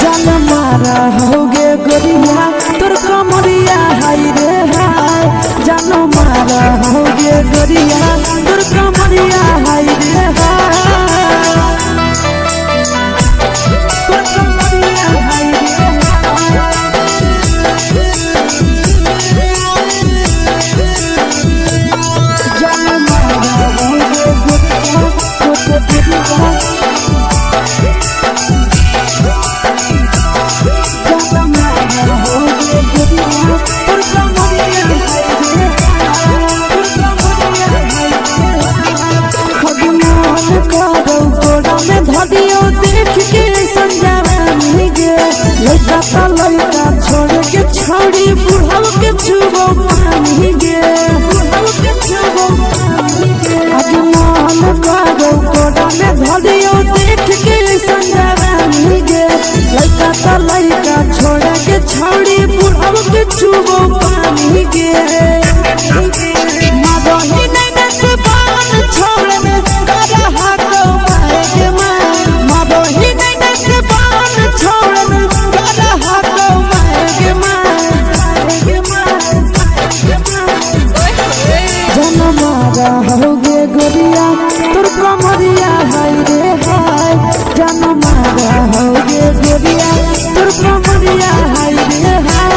जान मारा होगे गोरिया तोर कमरिया हाय रे हाय जान मारा होगे गोरिया तोर कमरिया हाय रे हाय तोर कमरिया हाय रे जान मारा होगे गोरिया तोर कमरिया देख के संजावानी गे लड़का ता लड़का छोड़ के छौड़ी बुढ़ाव के छुबो पानी गे बुढ़ाव के छुबो पानी गे अजमान कागो कोडा में धदियो देख के संजावानी गे लड़का ता लड़का छोड़ के छौड़ी बुढ़ाव के छुबो पानी गे मादोही नहीं नस पान छोड़ में करा हाको मारे के मादोही नहीं नस पान छोड़ में करा हाको मारे के जन मारा होगे गोरिया तोर कमरिया हाय रे हाय जन मारा होगे गोरिया तोर कमरिया हाय रे हाय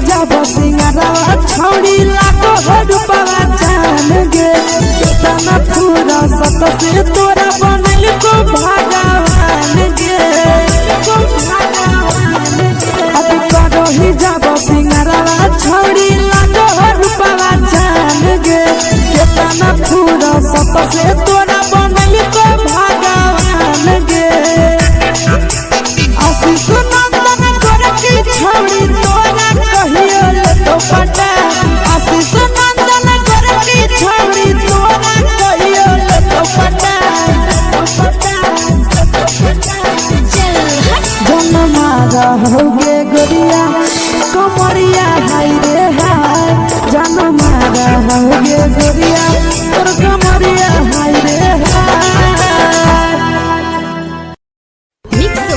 जब सिंगारा छौड़ी लाखो रुपया जान गे कितना पूरा सत से तोरा बनल को भगवान गे अभी करो ही जब सिंगारा छौड़ी लाखो रुपया जान गे कितना पूरा सत से तोरा बनल को भगवान गे आशीष नंदन करे की छौड़ी तोरा कहियो ले तो पटा आशीष नंदन करे की छौड़ी तोरा कहियो ले तो पटा जन मारा होगे गोरिया कमरिया हाय रे हाय जन मारा होगे गोरिया तोर कमरिया हाय रे हाय मिक्स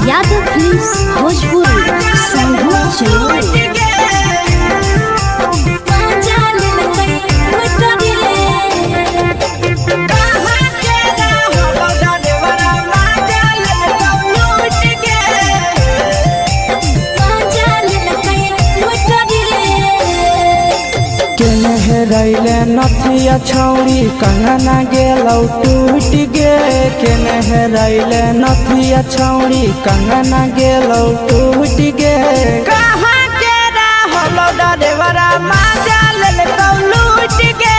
यादव फिल्म्स भोजपुरी संगीत चैनल रैले नथिया छौड़ी कंगना गेलौ टूट गे केने रैले नथिया छौड़ी कंगना गेलौ टूट गे कहाँ के रहलो डरेवरा माजा लेलकौ लूट गे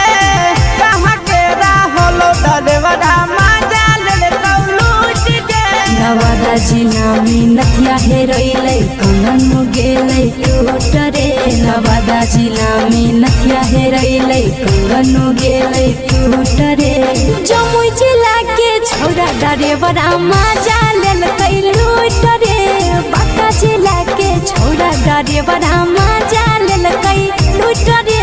कहाँ के रहलो डरेवरा माजा लेलकौ लूट गे नवादा जिला में नथिया हेरैलै कंगन गेलै टूट रे नवादा जिला में नथिया हेरैलै कंगन गेलै टूट रे जमुई जिला के छौड़ा डरेवरा माजा लेलकै लूट रे बांका जिला के छौड़ा डरेवरा माजा लेलकै लूट रे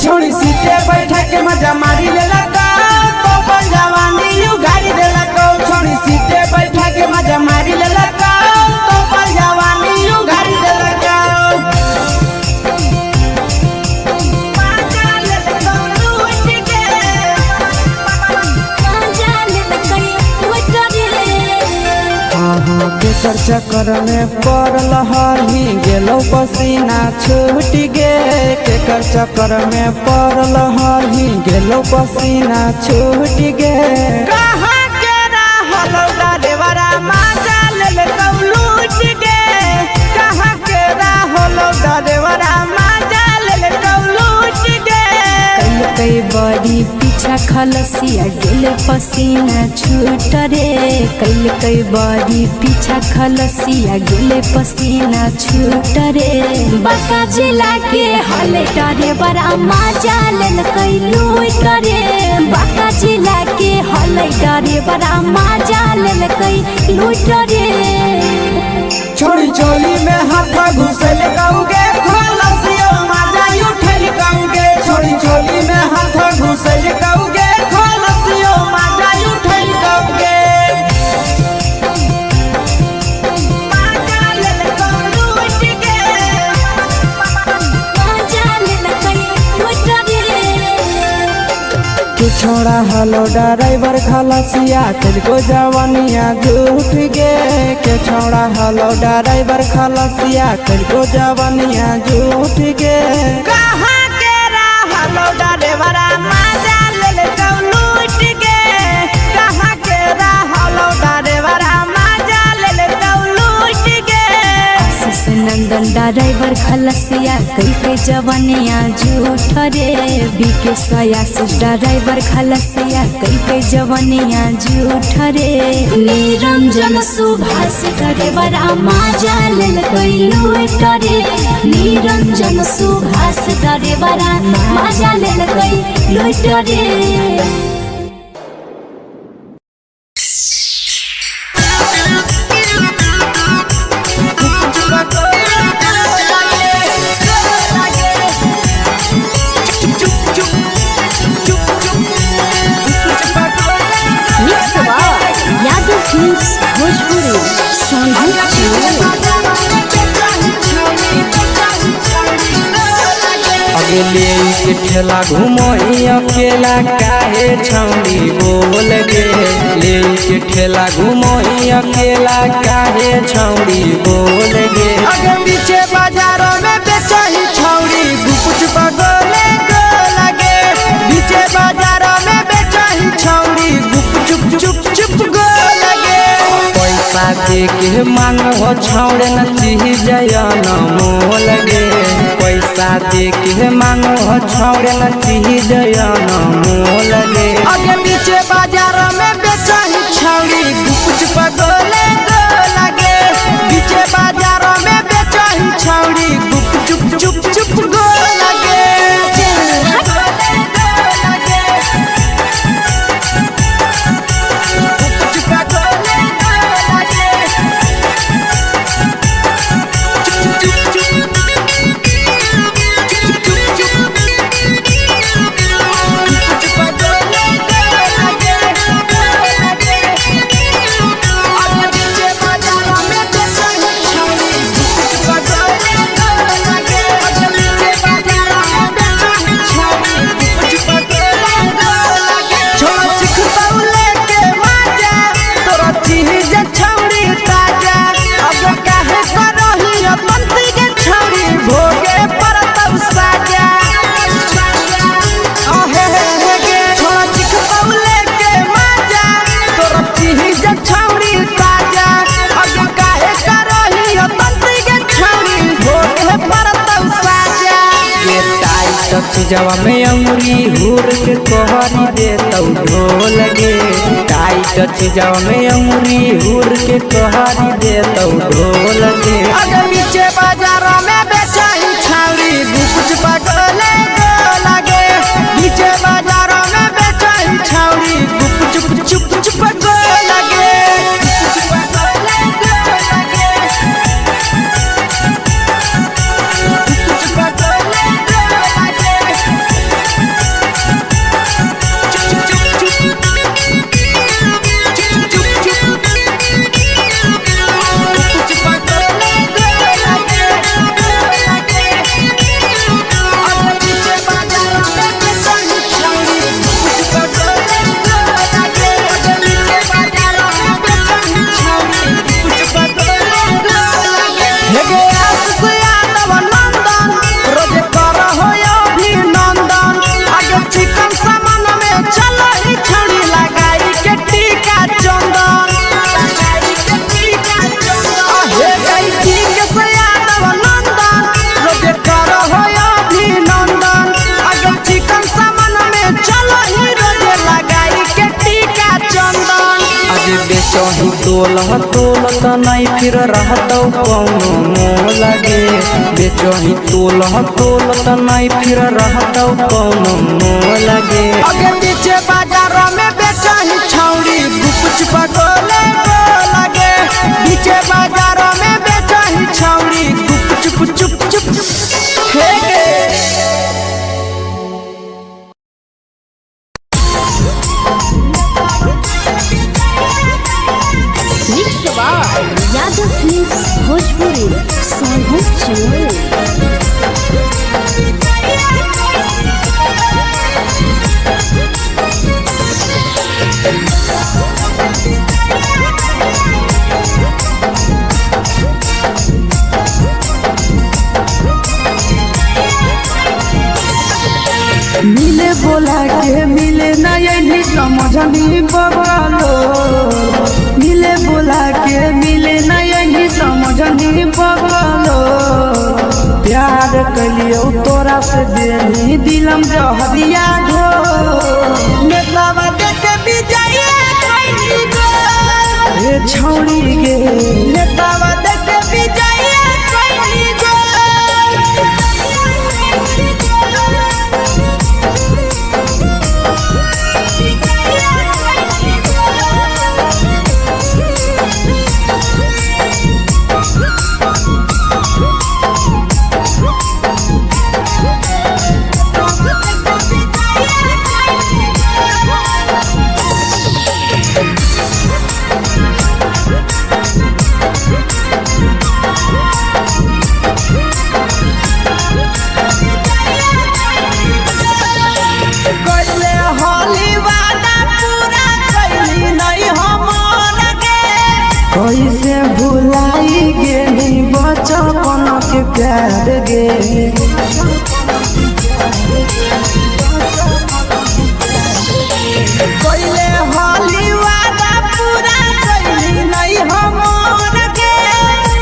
छोड़ी सीटे बैठा के मजा मारी लेलकौ तो जवानी यू गाड़ी देलकौ छोड़ी सीटे बैठा के मजा मारी लेलकौ तो जवानी यू गाड़ी देलकौ केकर चक्कर में पड़ल हरही गेलो पसीना छूट गे केकर चक्कर में पड़ल हरही गेलो पसीना छूट गे कहाँ के रहलो डरेवरा माजा लेलकौ लूट गे कहाँ के रहलो डरेवरा माजा लेलकौ लूट गे कई बड़ी पीछा खलसिया गेले पसीना छूट रे कैल कई बारी पीछा खलसिया गेले पसीना छूट रे बाका जिला के हले डरे बड़ा मजा लेल कई लूट रे बाका जिला के हले डरे बड़ा मजा लेल कई लूट रे छोड़ी चोली में हाथ घुसल कहूँगे खलसिया मजा उठल कहूँगे छोड़ी चोली में हाथ घुसल कहूँगे खलसिया मजा उठल कहूँगे मजा लेल कहूँ लूट के मजा लेल कई लूट रे के छोड़ा हलो ड्राइवर खलसिया तुझको जवानिया झूठ गे के छोड़ा हलो ड्राइवर खलसिया तुझको जवानिया झूठ गे कहाँ के रहलो ड्राइवर मजा लेल कहूँ लूट के कहाँ के रहलो ड्राइवर मजा लेल कहूँ लूट के आशीष नंदन ड्राइवर खलसिया कई के जवानिया झूठ रे बीके आशीष ड्राइवर खलसिया कई के जवानिया झूठ रे निरंजन सुभाष करे बड़ा मजा लेल कई लूट रे निरंजन सुभाष करे बड़ा मजा लेल कई लूट रे अगले के ठेला घूमो अकेला काहे छौड़ी बोल गे ले के ठेला घूमो अकेला काहे छौड़ी बोल गे अगे पीछे बाजारों में बेचाही छौड़ी गुपुच पगोले गो लगे पीछे बाजारों में बेचाही छौड़ी गुप चुप चुप चुप गो लगे पैसा दे के मांगो छौड़े न चीज न मोल गे पैसा दे के मांगो छौड़े न चीज न मोल गे अगे पीछे बाजारों में बेचाही छौड़ी गुपुच पगोले गो लगे पीछे बाजारों में बेचाही छौड़ी गुप चुप चुप चुप गो लगे जवा में अंगुरी हुर के कोहरी दे तौ ढोल गे टाइट चीजवा में अंगुरी हुर के कोहरी दे तौ ढोल गे अगर नीचे बाजारों में बेचाही छौड़ी गुपुच पगोले गो लगे नीचे बाजारों में बेचाही छौड़ी गुप चुप चुप चुप गो लगे पीछे बेचही तोलत नहीं फिर रहतौ कौनो मोह लगे बेचही तोलत नहीं फिर रहतौ कौनो मोह लगे अगे पीछे बाजार में बेचही छौड़ी गुपचुप गोले लगे पीछे बाजार में बेचही छौड़ी गुपचुप चुप चुप हे यादव फिल्म्स भोजपुरी सोनू चमोली। मिले बोला के मिले नहीं समझनी बगलो मिले बोला के मिले नहीं समझनी बगलो प्यार कलियो तोरा से देनी दिलम जहरिया घो नेतावा देखे विजय कैली गो ए छौड़ी गे नेतावा देखे विजय कैली गो कैसे भुलाई गेली बचपन के प्यार गे कैले हाली वादा पूरा कैली नहीं हमर के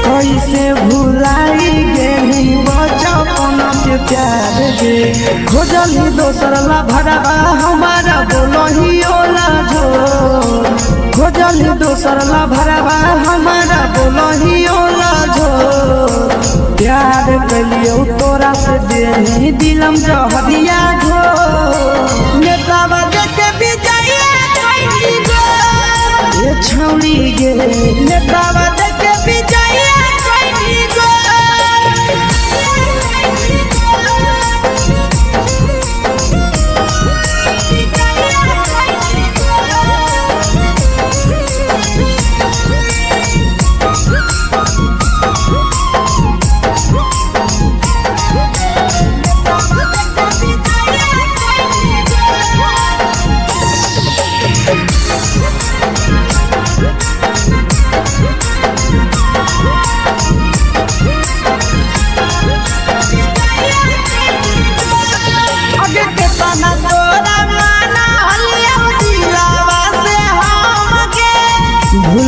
कैसे भुलाई गेली बचपन के प्यार गे खोजली दोसर ला भरवा हमारा बोलही ओला जो खोजली दोसर ला भरवा हमारा बोलही ओला जो प्यार कलियो तोरा से देनी दिलम जहरिया घो नेतावा देखे विजय कैली गो ए छौड़ी गे नेतावा देखे विजय कैली गो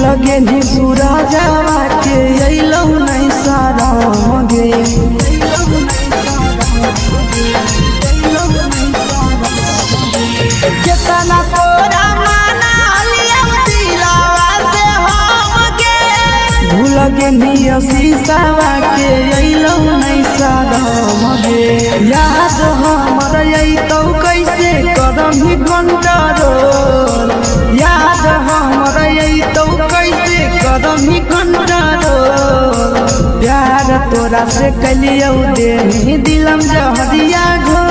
लगे नी सूरजवा के अइलौ नहीं सारा गे केतना तोरा माना लिया दिलावा से हम गे भूल गे नी शीशावा के अइलौ नहीं सारा गे याद हमर अइतौ कैसे कदम ही घंटा रोल याद हमर अइतौ कैसे कदम ही घंटा रोल प्यार तोरा से कलियो देनी दिलम जहरिया घो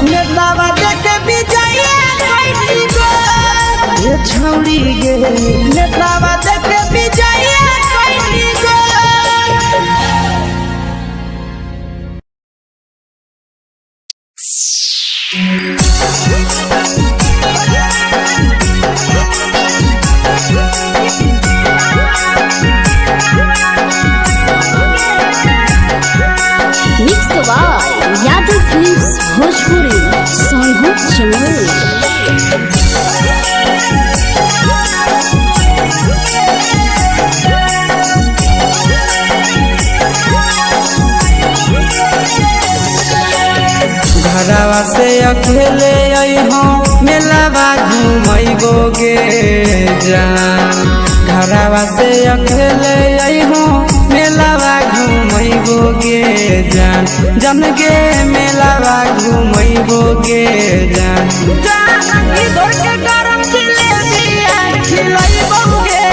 नेतावा देखे विजय कैली गो ए छौड़ी गे नेतावा देखे विजय कैली गो यादव फिल्म्स भोजपुरी सोनू चमोली। घरवा से अकेले अइहो मेलावा घूमई घुमैबोगे जान घरवा से अकेले अइहो मेलावा घुमैबोगे जान जन गे मेलावा घुमैबोगे जान जानकी दौड़ के गरम जिलेबिया खिलैबोगे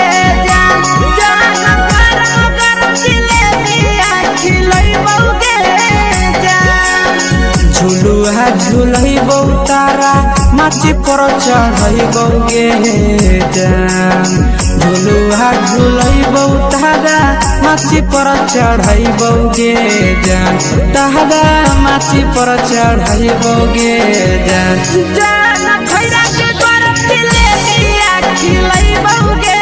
जान गरम जिलेबिया खिलैबोगे जान झुलुहा झुलैबो तारा माची पर चढ़ैबोगे जान झुलुहा झुलैबो तारा माची पर चढ़ैबोगे जान तारा माची पर चढ़ैबोगे जान जान खैरा के गरम जिलेबिया खिलैबोगे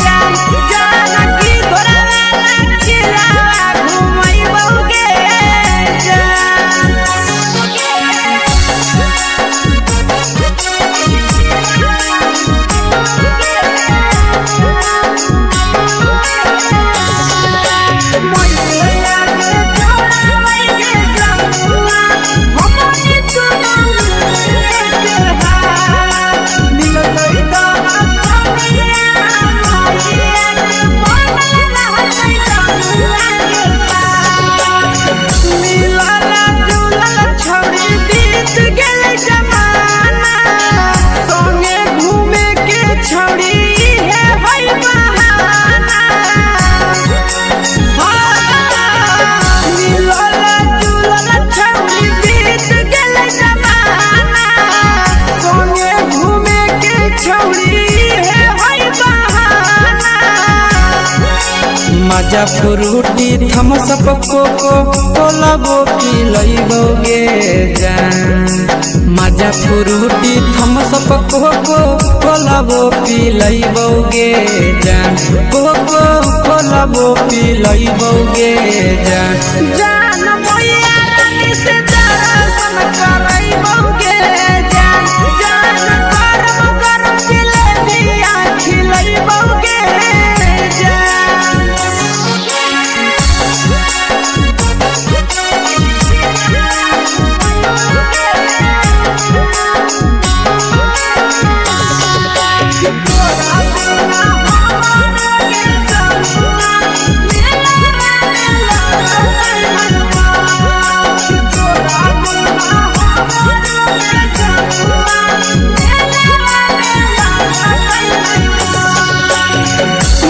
जान जानकी घोड़ावाला खिलावा घुमैबोगे मजा फ्रूटी थम्स अप कोको कोला वो पिलैबोगे जान मजा फ्रूटी थम्स अप कोको कोला वो पिलैबोगे जान कोको कोला वो पिलैबोगे जान जान मैया रानी से दर्शन करैबोगे जान गरम गरम जिलेबिया खिलैबोगे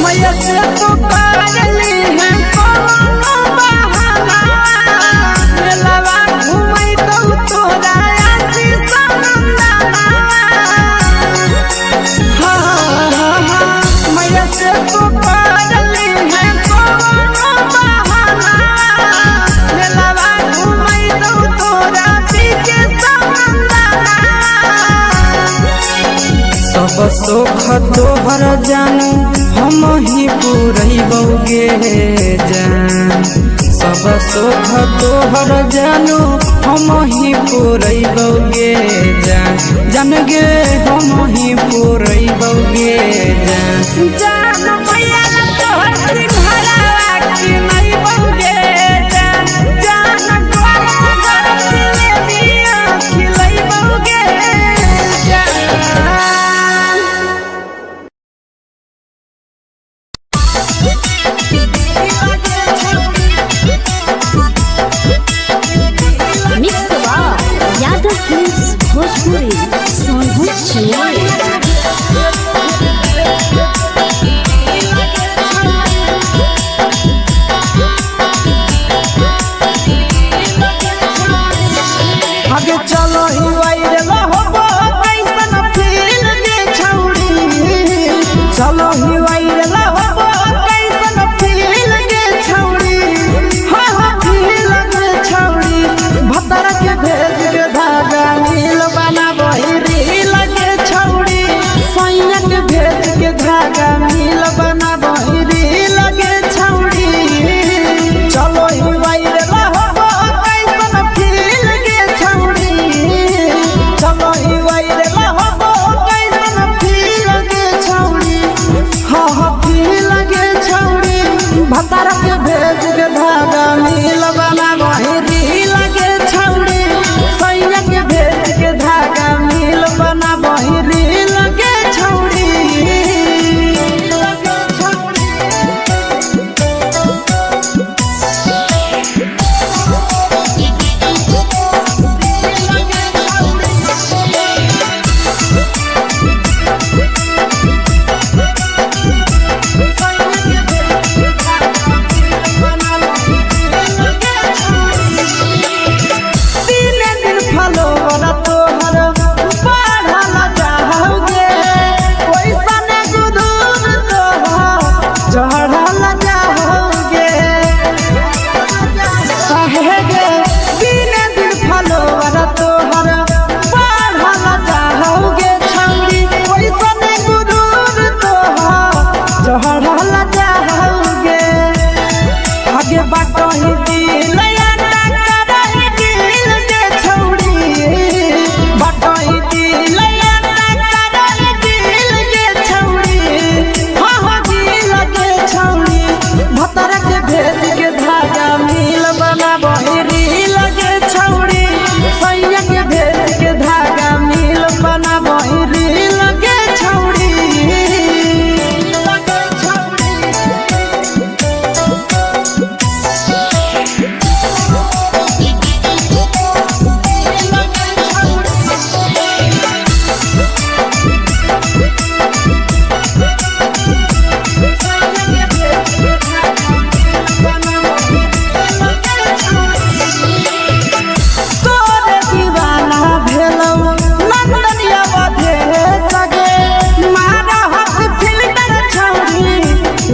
मैया से तो करली है कोनो बहाना मेलावा घुमै तो तोरा आशीष नंदना मैया से तो करली है कोनो बहाना मेलावा घुमै तो तोरा पीछे नंदना सब सुख तोहर जानू हम ही पुरैबोगे जान सब सुख तोहर जानू हम ही पुरैबोगे जान जन गे हम ही पुरैबोगे जान जान मैया तोहर सिंघरावा खिलैबोगे जान गरम गरम जिलेबिया खिलैबोगे जान मिक्स यादव फिल्म्स भोजपुरी सोनू आगे चलो ही वायरल होबो कैसन फील दे छौड़ी चलो ही वायरल होबो कैसन फील दे छौड़ी हाँ फील दे छौड़ी भतर के भेज के धागा नील बना वही रील के छौड़ी सैया के भेज के धागा नील बना वही रील के छौड़ी चलो ही वायरल होबो कैसन फील के छौड़ी चलो ही वायरल होबो कैसन फील के छौड़ी हाँ फील के छौड़ी भतर के भेज के धागा नील बना वही रील के छौड़ी सैया के भेज के धागा नील बना वही रील के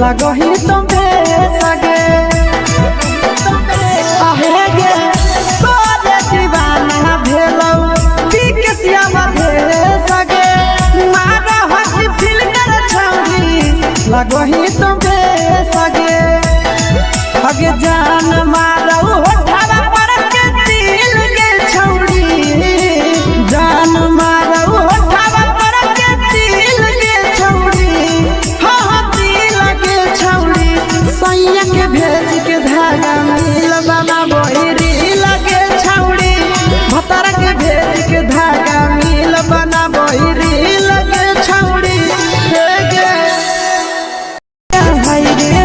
लगो ही तुम्हे सगे आहे गे तोरे दीवाना भेलौ बिकसिया मधे सगे मारा हसी फिल कर छौरी लगो ही तुम्हे सगे अगे जान मारो होठवा पर के दिल के छौरी जान मारो होठवा पर के दिल के छौरी हाँ दिल के छौरी सैया के भेज के धागा मिल बना बोरी लगे छौरी भतर के भेज के धागा मिल बना बोरी लगे छौरी हे गे हाय रे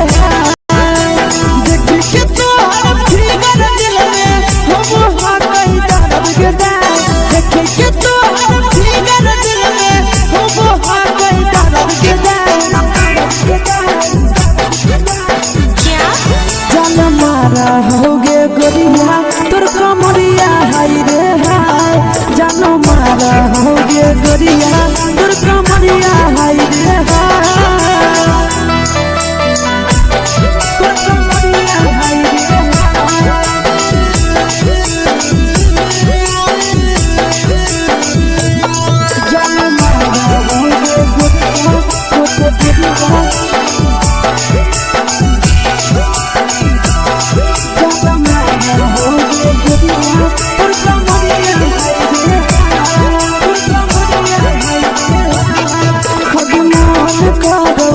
देख के तोहर फिगर दिल में हम हाथ दर्द के देख के तोहर फिगर दिल में हम हाथ दर्द के जान मारा होगे गोरिया तोर कमरिया हाय रे हाय जान मारा होगे गोरिया तोर कमरिया हाय रे हाय तोर कमरिया हाय रे जान मारा होगे गोरिया तोर कमरिया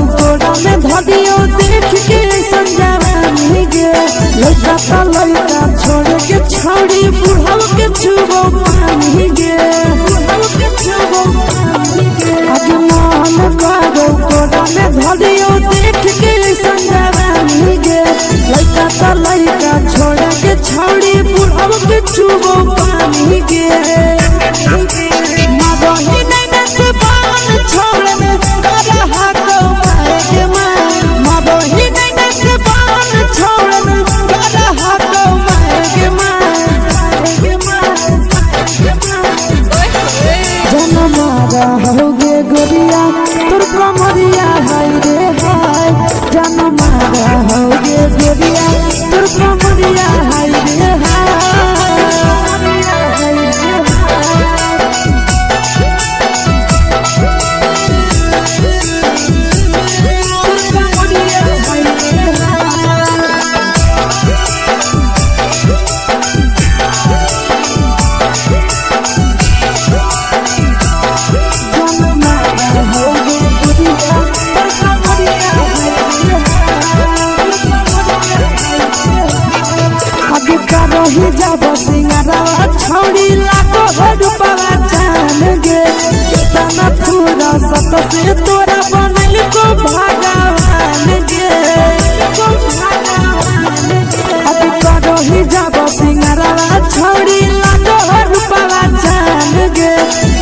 धदियो देख के संजवानी गे लड़का का लड़का छोड़ के छौड़ी बुढ़ाव के छुबो पानी गे बुढ़ाव के छुबो पानी गे अजमान करो कोड़ा में धदियो देख के संजवानी गे लड़का का लड़का छोड़ के छौड़ी बुढ़ाव के छुबो पानी गे मदही नहीं नस पान छोड़ में करा हाथों मारे मदही नहीं नस पान छोड़ में करा हाथों मारे जन मारा होगे गोरिया तोर कमरिया हाय रे हाय जन मारा होगे गोरिया तोर कमरिया हाय रे हाय ही जब सिंगारा छौड़ी लाखो रुपवा जान गे कितना पूरा सत से तोरा बनल को भगवान गे अभी करो ही जब सिंगारा छौड़ी लाखो रुपवा जान गे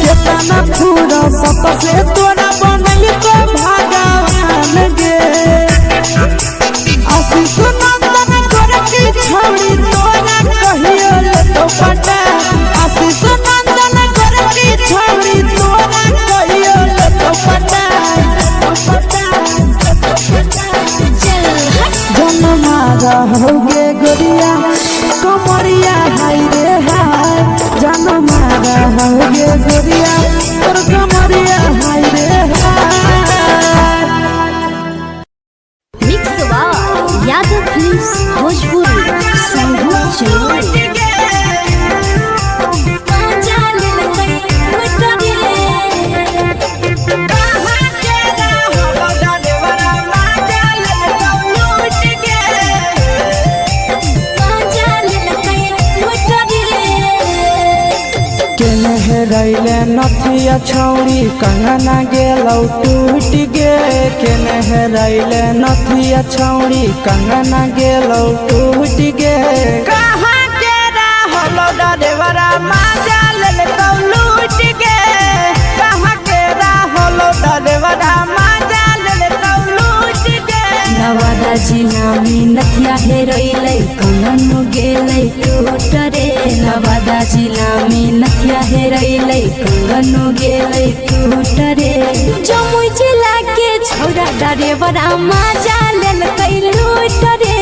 कितना पूरा सत से तोरा बनल को भगवान गे आशीष नंदन कर की छौड़ी तोरा कहियो ले तो पटा आशीष नंदन कर की छौड़ी तोरा कहियो ले तो पटा जन मारा होगे गोरिया कमरिया हाय रे हाय जन मारा होगे गोरिया तोर कमरिया हाय रे हाय मिक्स यादव फिल्म्स भोजपुरी संगीत चैनल रैले नथिया छौड़ी कंगना गेलौ टूट गे केने रैले नथिया छौड़ी कंगना गेलौ टूट गे कहाँ के रहलो डरेवरा माजा लेलकौ लूट गे कहाँ के रहलो डरेवरा माजा लेलकौ लूट गे नवादा जिला में नथिया नथिया हेरोइलै कंगन गेलै टूट रे नवादा जिला में नथिया हेरोइलै कंगन गेलै टूट रे जमुई जिला के छौरा ड्राइवरा मजा लेलकै लूट रे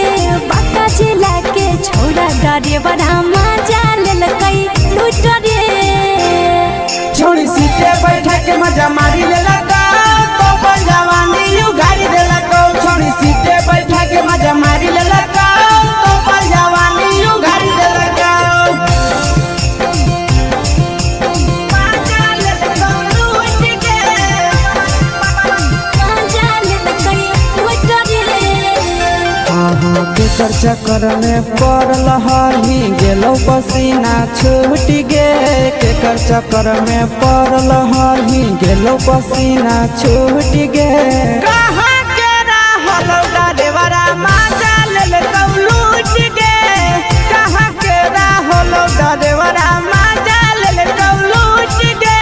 बांका जिला के छौरा ड्राइवरा मजा लेलकै लूट रे छोड़ी सीटे बैठा के मजा मारी लेला तो जवानी यू गाड़ी देला को छोड़ी सीटे बैठा के मजा मारी लेला तो जवानी यू गाड़ी देला केकर चक्कर में पड़ल हही गेलो पसीना छूट गे केकर चक्कर में पड़ल हही गेलो पसीना छूट गे कहाँ के रहलो ड्राइवरा मजा लेलकौ लूट गे कहाँ के रहलो ड्राइवरा मजा लेलकौ लूट गे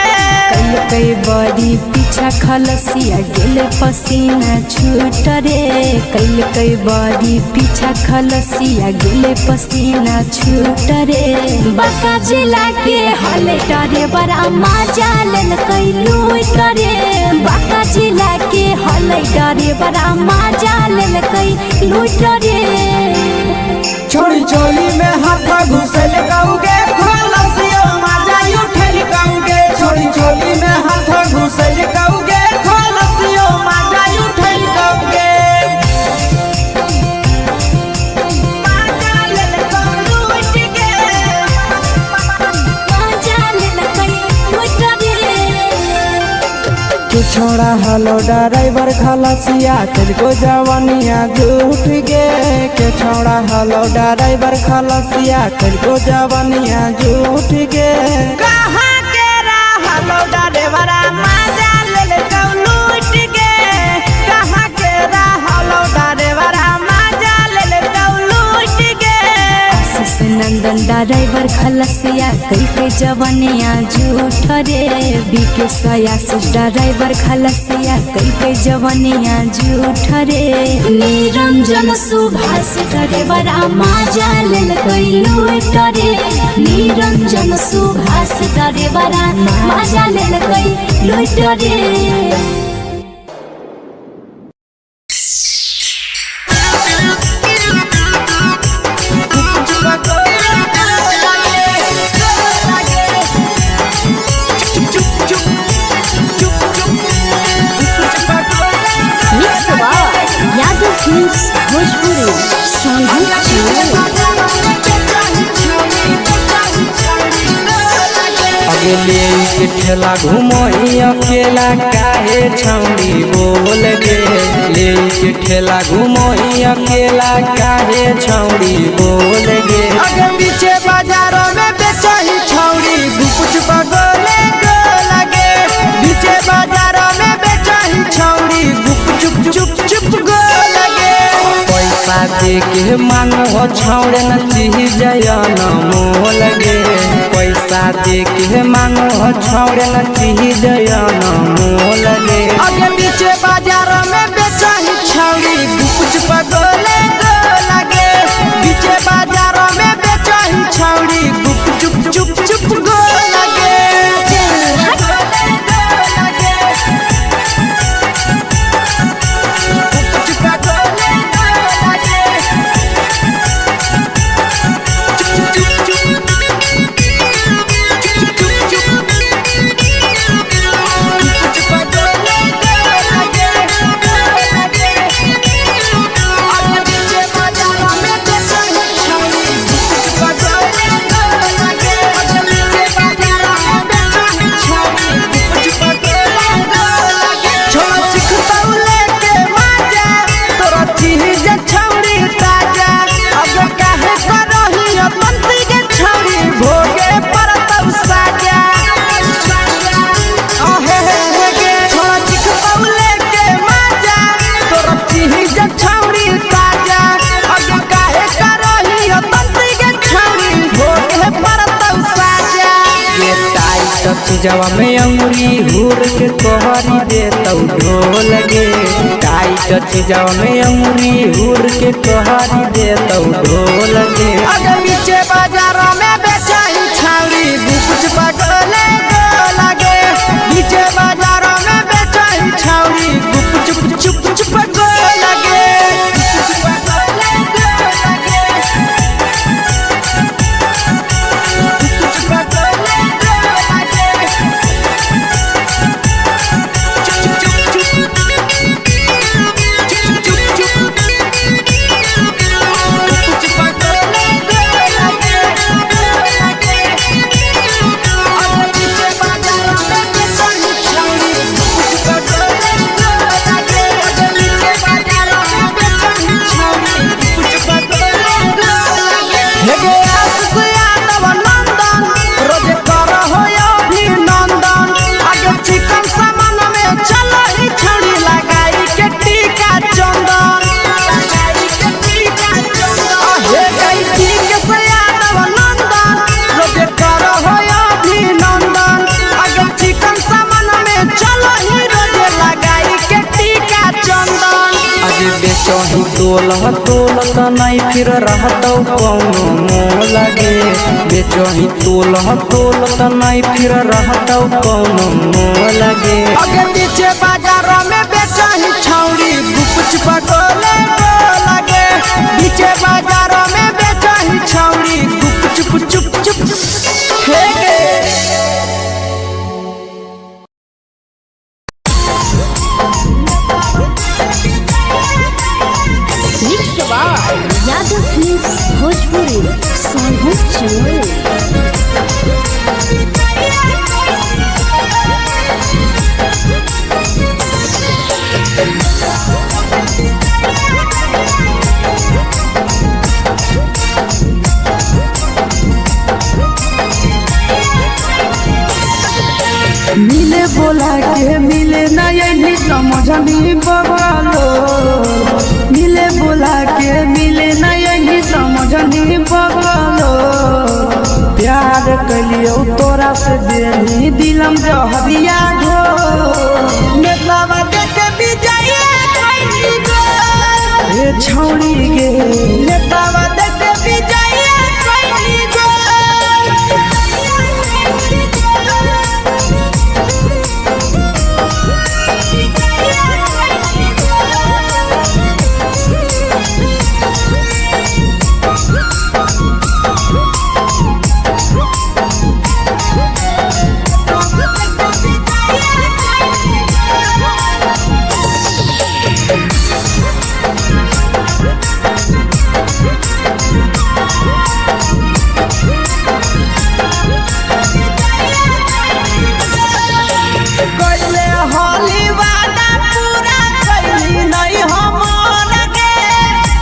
कई बड़ी पीछा खलसिया गेले पसीना छूट रे कई बड़ी पीछा खलसिया गेले पसीना छूट रे बांका जिला के हले डरे बड़ा मजा लेलकै लूट रे बांका जिला के हले डरे बड़ा मजा लेलकै लूट रे छोड़ी चोली में हाथ घुसल गौगे खलसियो मजा उठल गौगे छोड़ी चोली में हाथ घुसल गौगे खलसियो मजा उठल गौगे छोड़ा हलो ड्राइवर खलसिया तेरे जवानिया झूठ गे के छोड़ा हलो ड्राइवर खलसिया तेरे जवानिया झूठ गे कहाँ के रहलो ड्राइवरा मजा लेलकौ लूट गे कहाँ के रहलो ड्राइवरा मजा लेलकौ लूट गे आशीष नंदन ड्राइवर खलसिया कई जवानिया झूठ रे बीके आशीष ड्राइवर खलसिया कई जवानिया झूठ रे निरंजन सुभाष ड्राइवरा मजा लेलकै लूट रे निरंजन सुभाष ड्राइवरा मजा लेलकै लूट रे ले के ठेला घूमो अकेला काहे छौड़ी बोल गे ले के ठेला घूमो अकेला काहे छौड़ी बोल गे अगे पीछे बाजारों में बेचही छौड़ी गुपुच पगोले गो लगे पीछे बाजारों में बेचही छौड़ी गुप चुप चुप गो लगे पैसा दे के मांगो छौड़े न चीज न मोल गे पैसा दे के मांगो छौड़े न चीज न मोल गे अगे पीछे बाजार में बेचही छौड़ी गुपुच पगोले गो लगे पीछे बाजार में बेचही छौड़ी गुप चुप गो लगे चीजवा में अंगुरी हुर के तोहरी दे तौ ढोल गे टाइट टाइट चीजाओ में अंगुरी हुर के कहारी दे तो ढोल के अगर नीचे बाजारों में बेचाई छावरी कुछ पगले लगे नीचे बाजारों में बेचाई छावरी कुछ चुप चुप लगे बेचही तोल त नहीं फिर रहतौ कौनो मोह लगे बेचही तोल त नहीं फिर रहतौ कौनो मोह लगे अगे नीचे बाजारों में बेचही छौरी कुछ पगले लगे नीचे बाजारों में बेचही छौरी चुप चुप यादव फिल्म्स भोजपुरी सोनू चोर मिले बोला के मिले ना यही समझनी बवालो मिले बोला के मिले ना यही समझनी बवालो प्यार कलियो तोरा से देनी दिलम जहरिया घो नेतावा देखे विजय कइली गो ए छौरी गे नेतावा देखे विजय कइली गो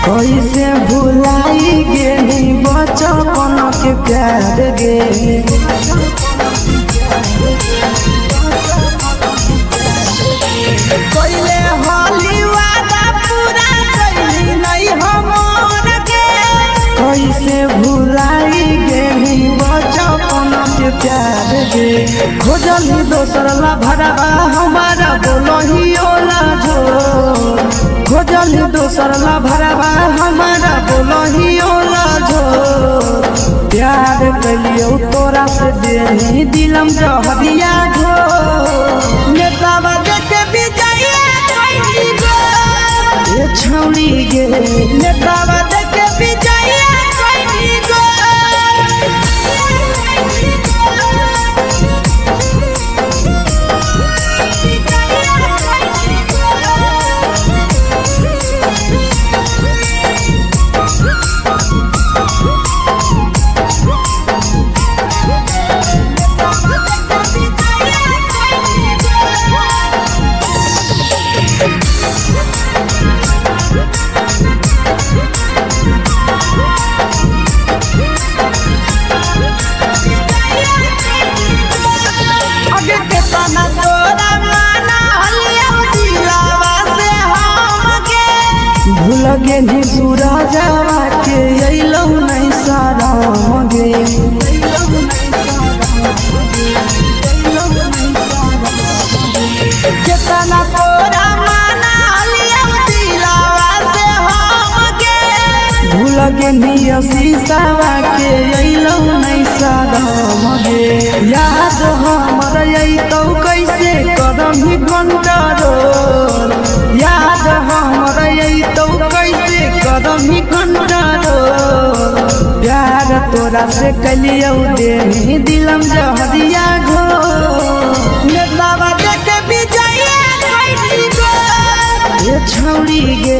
कैसे भुलाई गेली बचपन के प्यार गे कैले होली वादा पूरा कैली नहीं हमर गे कैसे भुलाई गेली बचपन के प्यार गे खोजली दोसर ला भरवा हमारा बोलही ओला जो खोजली दोसर ला भरवा हमारा बोलही ओला जो प्यार कलियो तोरा से देनी दिलम जहरिया घो नेतावा देखे विजय कइली गो ए छौरी गे नेतावा देखे विजय कइली गो लगे नी सूरजवा के अइलौ नहीं सारा गे केतना तोरा माना लिया पेनिया शीशावा के अइलौ नहीं सादम गे याद हमर अइतौ कैसे करम ही कंट्रोल याद हमर अइतौ कैसे करम ही कंट्रोल प्यार तोरा से कलियौ देनी दिलम जहरिया घो नेतावा देखे विजया कैली गो ये छौरी गे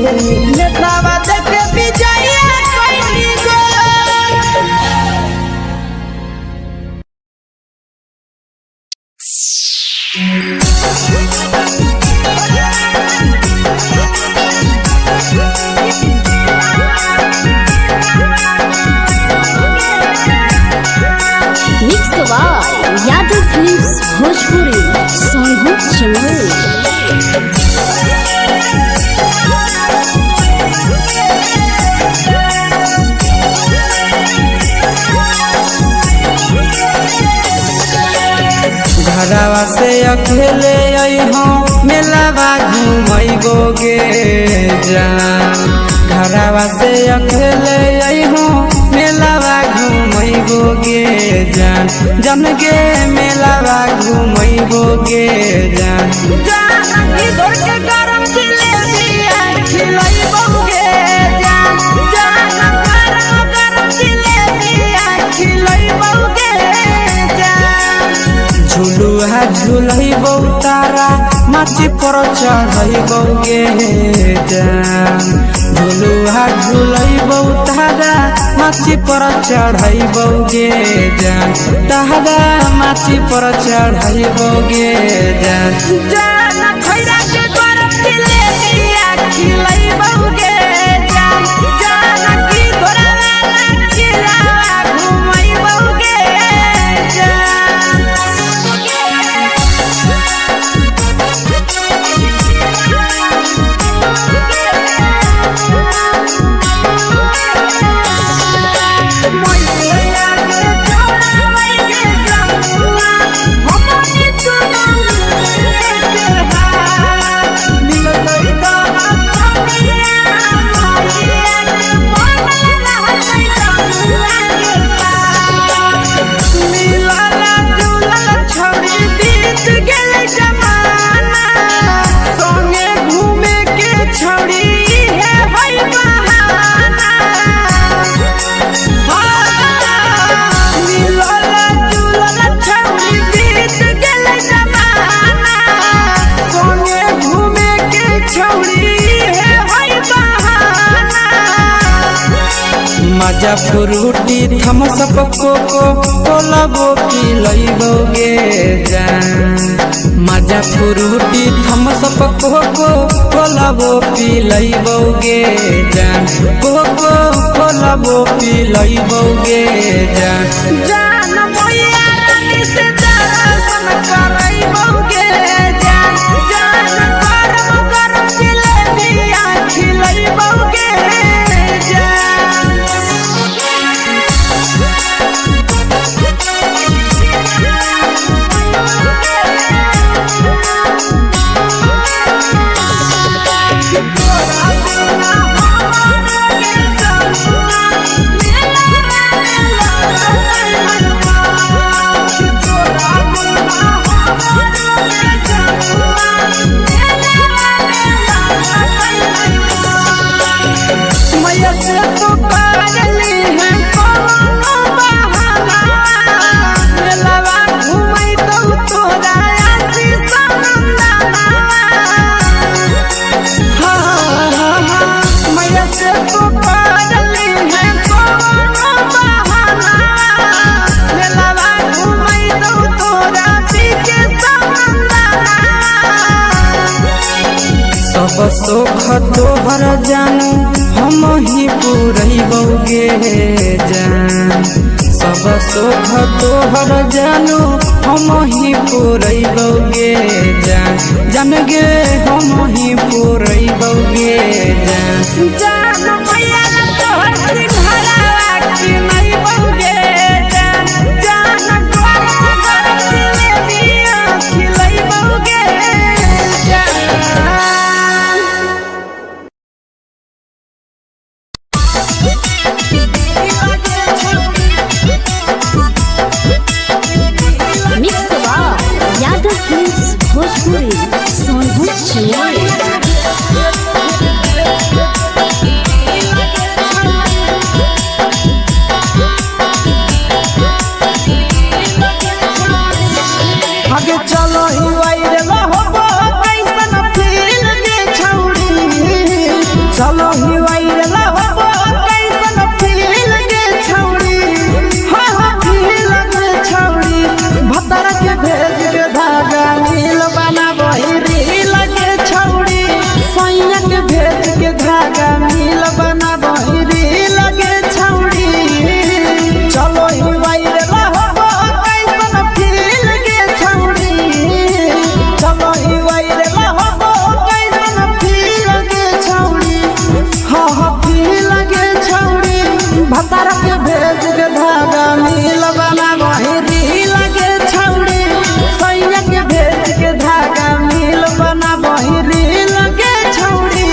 नेतावा देखे विजया कैली गो mix by Yadav films Bhojpuri Sonu Chamoli. घरवा से अकेले अइहो मेलावा घूमैबो गे जान घरवा से अकेले अइहो मेलावा घूमैबो गे जान जन गे मेलावा घूमैबो गे जान जान की दौड़ के गरम जिलेबिया खिलैबो गे जान जान गरम जिलेबिया खिलैबो गे जान झुलुहा झुलैबौ तारा माची पर चढ़ैबौ गे जान झुलुहा झुलैबौ तारा माची पर चढ़ैबौ गे जान तारा माची पर चढ़ैबौ गे जान जान खैरा के गरम जिलेबिया खिलैबौ गे जान जान की घोड़ा खिलावा घुमैबौ गे जान मजा फ्रूटी थम्स अप कोको कोला वो पिलैबौ गे जान मजा फ्रूटी थम्स अप कोको कोला वो पिलैबौ गे जान कोको कोला वो पिलैबौ गे जान जान मोया रानी से दर्शन करैबौ गे जान जान गरम गरम जिलेबिया खिलैबौ गे जान सब सुख तोहर जानू हम ही पुरैबौ गे जान सब सुख तोहर जानू हम ही पुरैबौ गे जान जान गे हम ही पुरैबौ गे जान जान मैया तोहर सिंघरावा खिलैबौ गे जान जान गरम गरम जिलेबिया खिलैबौ गे जान चलो ही वायरल हो कैसन फील के छौड़ी हाँ हाँ फील के छौड़ी भतर के भेज के धागा नील बना बहिरी लगे छौड़ी सैया के भेज के धागा नील बना बहिरी लगे छौड़ी चलो ही वायरल हो कैसन फील के छौड़ी चलो ही वायरल हो कैसन फील के छौड़ी हाँ हाँ फील के छौड़ी भतर के भेज के धागा नील बना बहिरी लगे छौड़ी सैया के भेज के धागा नील बना बहिरी लगे छौड़ी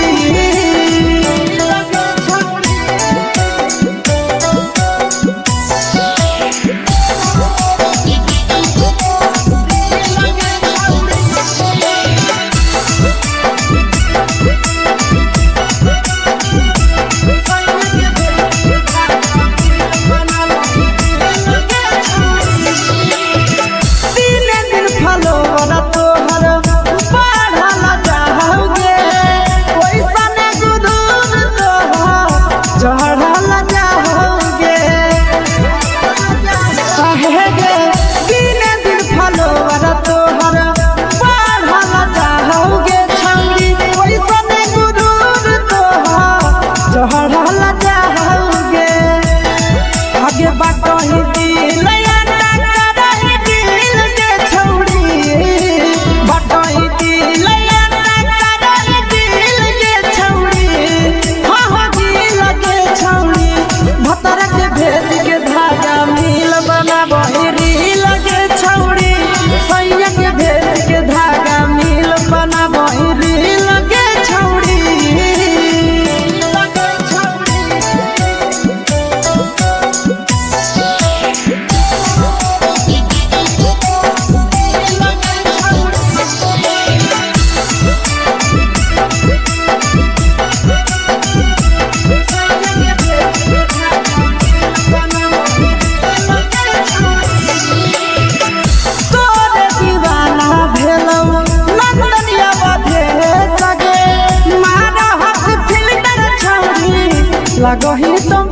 लगही तुम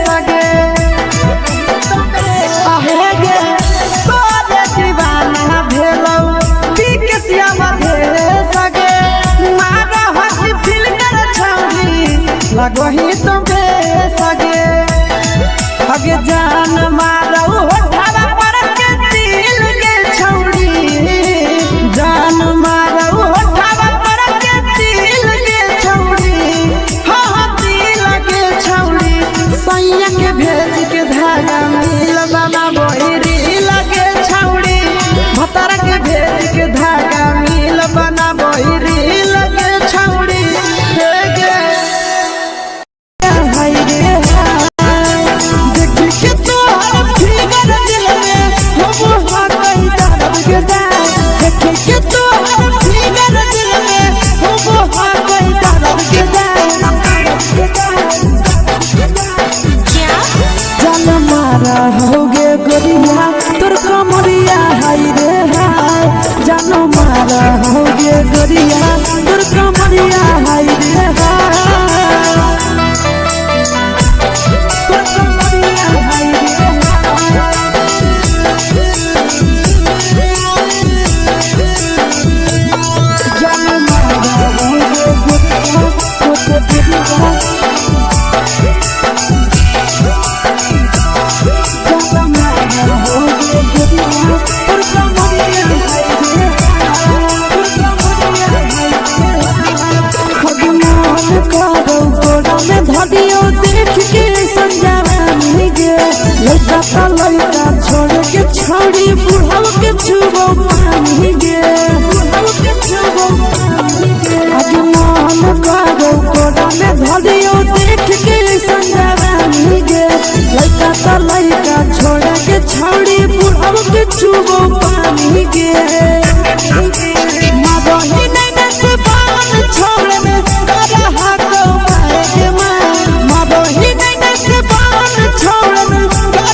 सगे आहे गे तोरे दीवाना भेलौ बिकसिया मधे सगे मारा हसी फिल्टर छौड़ी लगही तुम सगे हगे जान मारौ होठवा पर के दिल के छौड़ी जान मारौ होठवा पर के दिल के छौड़ी हाँ सैया के भेज के धागा नील बना बहिरी लगे छौड़ी भतर के भेज के धागा नील बना बहिरी लगे छौड़ी देख के तोहर फिगर दिल में हम हाथ दर्द के देख के तोहर फिगर दिल में हम हाथ दर्द के मारा होगे गोरिया तोर कमरिया हाय रे हाय जानो मारा होगे गोरिया तोर कमरिया हाय रे हाय तोर कमरिया हाय रे जानो मारा होगे गोरिया तोर कमरिया धदियो देख के संजानी गे लड़का का लड़का छोड़ के छौड़ी बुढ़ाव के छुबो पानी गे बुढ़ाव के छुबो पानी गे अजमान करो कोड़ा में धदियो देख के संजानी गे लड़का का लड़का छोड़ के छौड़ी बुढ़ाव के छुबो पानी गे मादोही नहीं से बान छोड़ में रहा को मारे मादोही नहीं से बान छोड़ में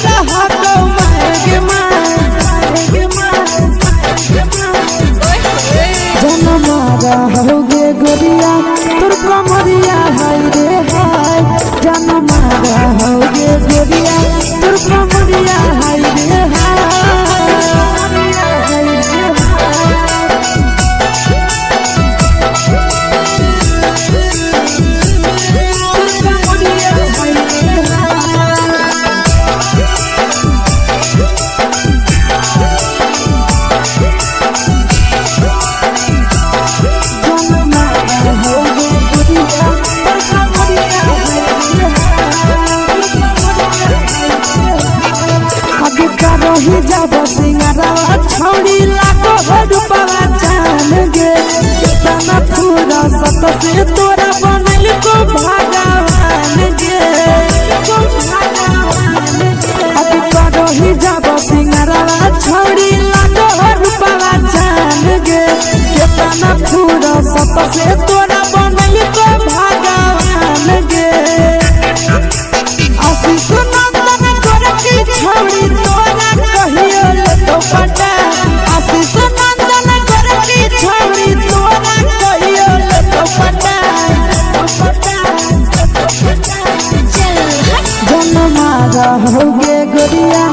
रहा को मारे जन मारा होगे गोरिया तोर कमरिया है गोरिया तोर कमरिया हाय रे रही जब सिंगारवा छौड़ी लाखो रुपवा जान गे कितना पूरा सत से तोरा बनल को भगवान गे अभी रही जब सिंगारवा छौड़ी लाखो रुपवा जान गे कितना पूरा सत से तोरा बनल को भगवान गे आशीष नंदन गोरखी छौड़ी तोरा कहियो तो पटा आशीष नंदन गोरखी छौड़ी तोरा कहियो तो पटा जन्मा रहोगे गोरिया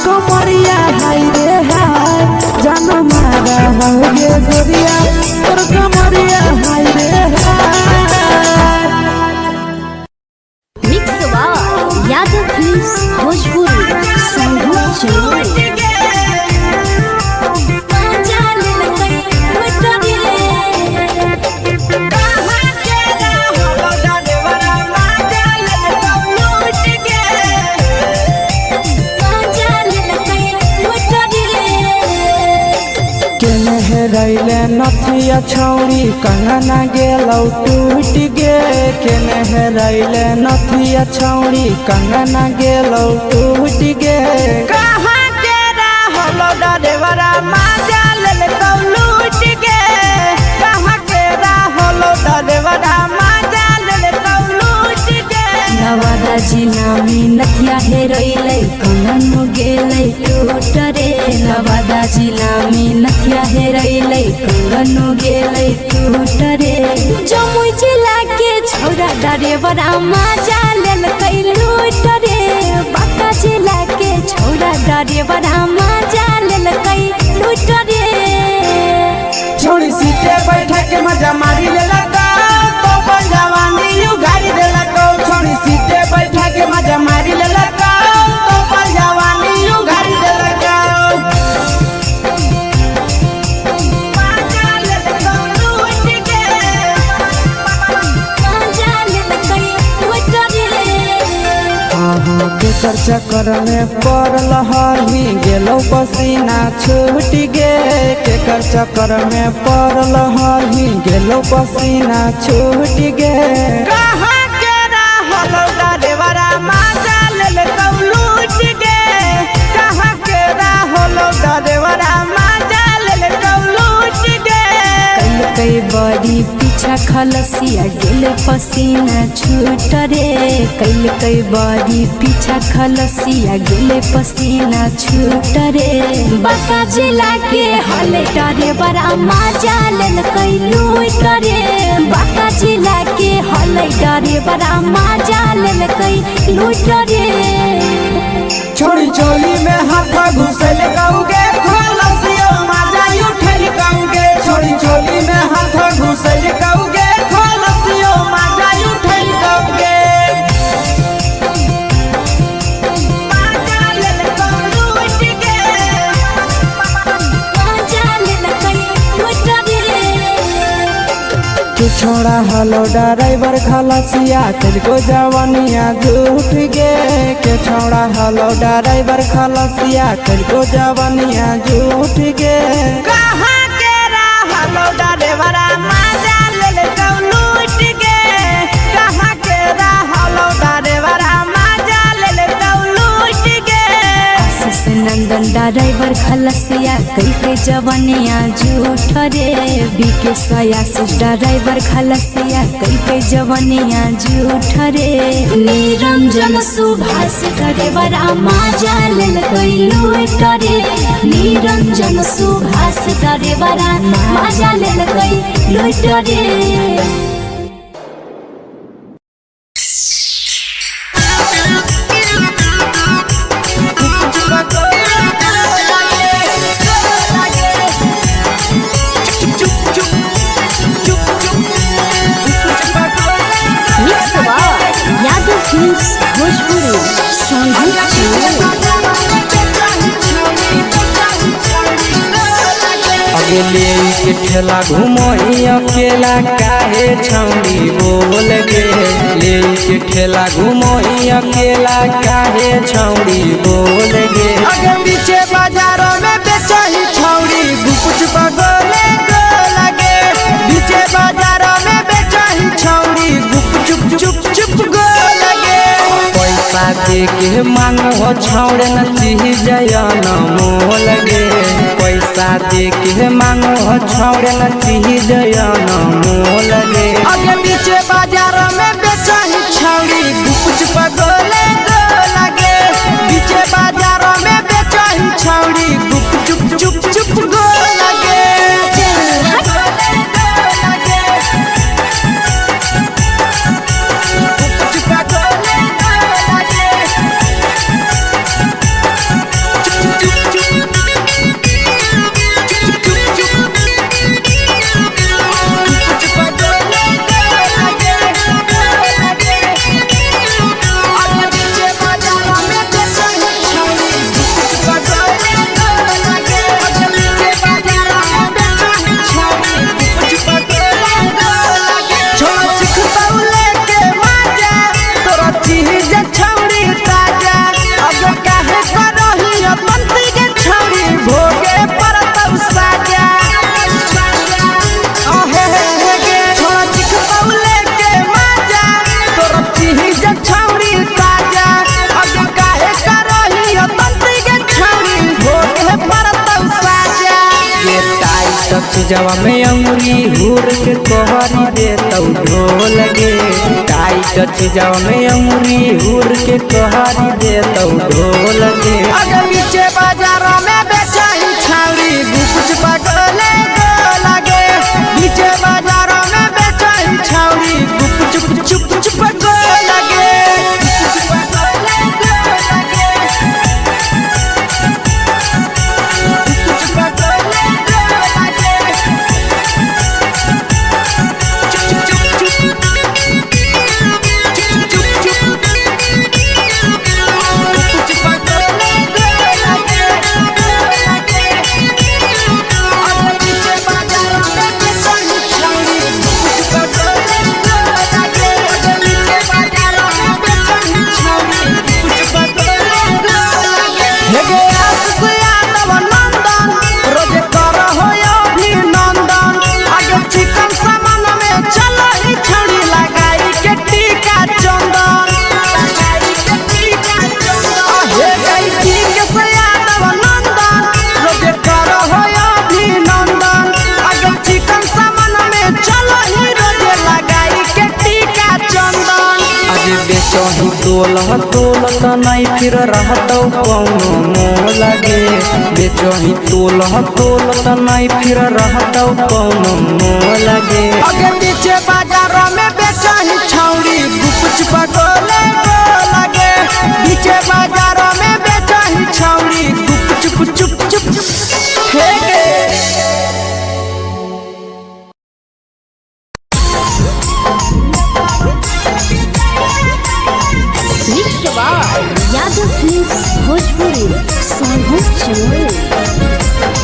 कमरिया हाय रे हाय जन्मा रहोगे गोरिया तोर कमरिया हाय रे हाय। मिक्स वाह यादव फिल्म्स भोजपुरी संगीत चलोरे रैले नथिया छौड़ी कंगना गेलौ टूट गे केने रैले नथिया छौड़ी कंगना गेलौ टूट गे कहाँ के रहलो डरेवरा माजा लेलकौ लूट गे कहाँ के रहलो डरेवरा माजा लेलकौ लूट गे नवादा जिला में नथिया हेरोइले कंगन गेलै टूट रे नवादा जिला में नथिया हेरोइले कंगन गेलै टूट रे जमुई जिला के छौरा डरेवरा माजा लेलकै लूट रे बांका जिला के छौरा डरेवरा माजा लेलकै लूट रे छोड़ी सीटे बैठा के मजा मारी लेलकौ तो जवानी उघारी देलकौ छोड़ी सीटे बैठा के मजा मारी लेलकौ तो जवानी उघारी देलकौ केकर चक्कर में पड़ल हही गेलौ पसीना छूट गे केकर चक्कर में पड़ल हही गेलौ पसीना छूट गे कहाँ के रहलो डरेवरा माजा लेलकौ लूट गे कहाँ के रहलो डरेवरा माजा लेलकौ लूट गे कई बड़ी पीछा खलसिया गेल पसीना छूट रे कई बड़ी पीछा खलसिया गेल पसीना छूट रे बांका जिला के हले डरे बड़ा माजा लेलकै लूट रे बांका जिला के हले डरे बड़ा माजा लेलकै लूट रे छोड़ी चोली में हाथ घुसल कौगे खलसियो माजा उठल कौगे छोड़ी चोली में हाथ घुसल कौगे खलसियो माजा उठल कौगे छोड़ा हलो ड्राइवर खलसिया तेरे जवानिया झूठ गे के छोड़ा हलो ड्राइवर खलसिया तेरे जवानिया झूठ गे कहाँ के रहलो ड्राइवरा माजा लेलकौ लूट गे कहाँ के रहलो ड्राइवरा माजा लेलकौ लूट गे आशीष नंदन ड्राइवर खलसिया कई जवानिया झूठ रे बीके आशीष ड्राइवर खलसिया कई जवानिया झूठ रे निरंजन सुभाष ड्राइवरा माजा लेलकै लूट रे निरंजन सुभाष ड्राइवरा माजा लेलकै लूट रे। ठेला घुमोही अकेला काहे छौड़ी बोल गे लेके ठेला घुमोही अकेला काहे छौड़ी बोल गे आगे पीछे बाजारों में बेचही छौड़ी गुपुच पगोले गो लगे पीछे बाजारों में बेचही छौड़ी गुप चुप चुप गो लगे पैसा दे के मांगो छौड़े न चीज न मोल गे पैसा दे के मांगो छौड़े न चीज न मोल गे आगे पीछे बाजार में बेचही छौड़ी गुपुच पगोले गो लगे पीछे बाजार में बेचही छौड़ी गुप चुप गो लगे जवा में अंगुरी हुर के कोहरी दे तौ ढोल गे टाइट जवा में अंगुरी हुर के कोहरी दे तौ ढोल गे आगे पीछे बाजारों में बेचही छौड़ी गुपुच पगोले गो लगे पीछे बाजारों में बेचही छौड़ी गुप चुप गो लगे बेचही तोल त नहीं फिर रहतौ कौनो मोल गे बेचही तोल त नहीं फिर रहतौ कौनो मोल गे आगे पीछे बाजारों में बेचही छौड़ी गुपुच पगोले गो लगे पीछे बाजारों में बेचही छौड़ी गुप चुप हे गे यादव फिल्म्स भोजपुरी सोनू चोर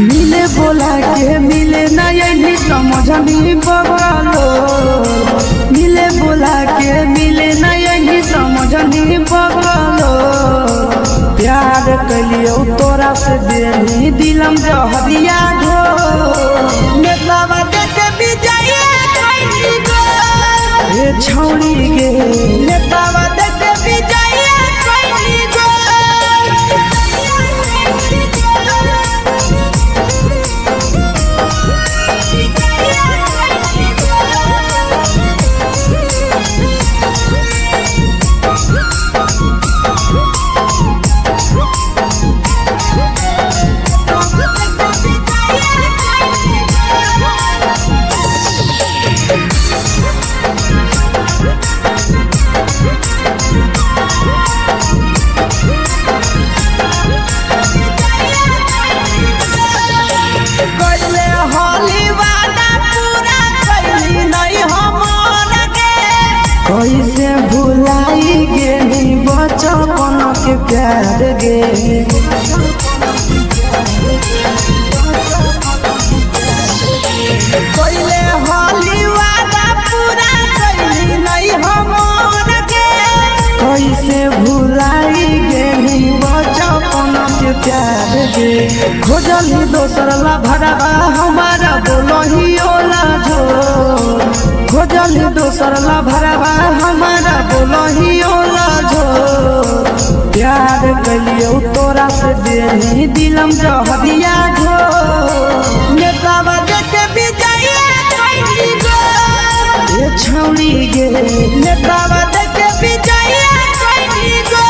मिले बोला के मिले ना यही समझनी बगलो मिले बोला के मिले ना यही समझनी बगलो प्यार कलियो तोरा से बेनी दिलम जहरिया ढो नेतावा देख विजय कैली गो हे छौड़ी गे नेतावा देख विजय कैली गो के प्यार गे। कोइले होली वादा पूरा कइली नहीं हमर के, कैसे भुलाई गेली बचपन के प्यार गे। खोजली दोसर ला भरवा हमारा बोलही ओला झो, खोजली दोसर ला भरवा हमारा बोलही ओला झो। प्यार कलियो तोरा से देही दिलम जहरिया घो। नेतावा देखे विजया कइली गो, ये छौड़ी गे नेतावा देखे विजया कइली गो।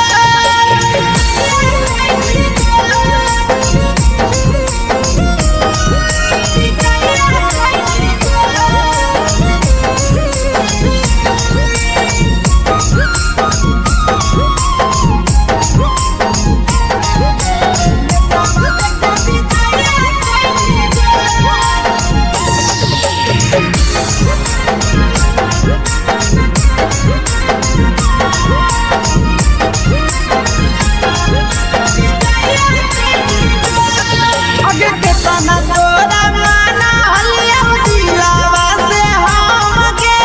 आगे के तना तोरा माना हलिया दिलावा से हमके,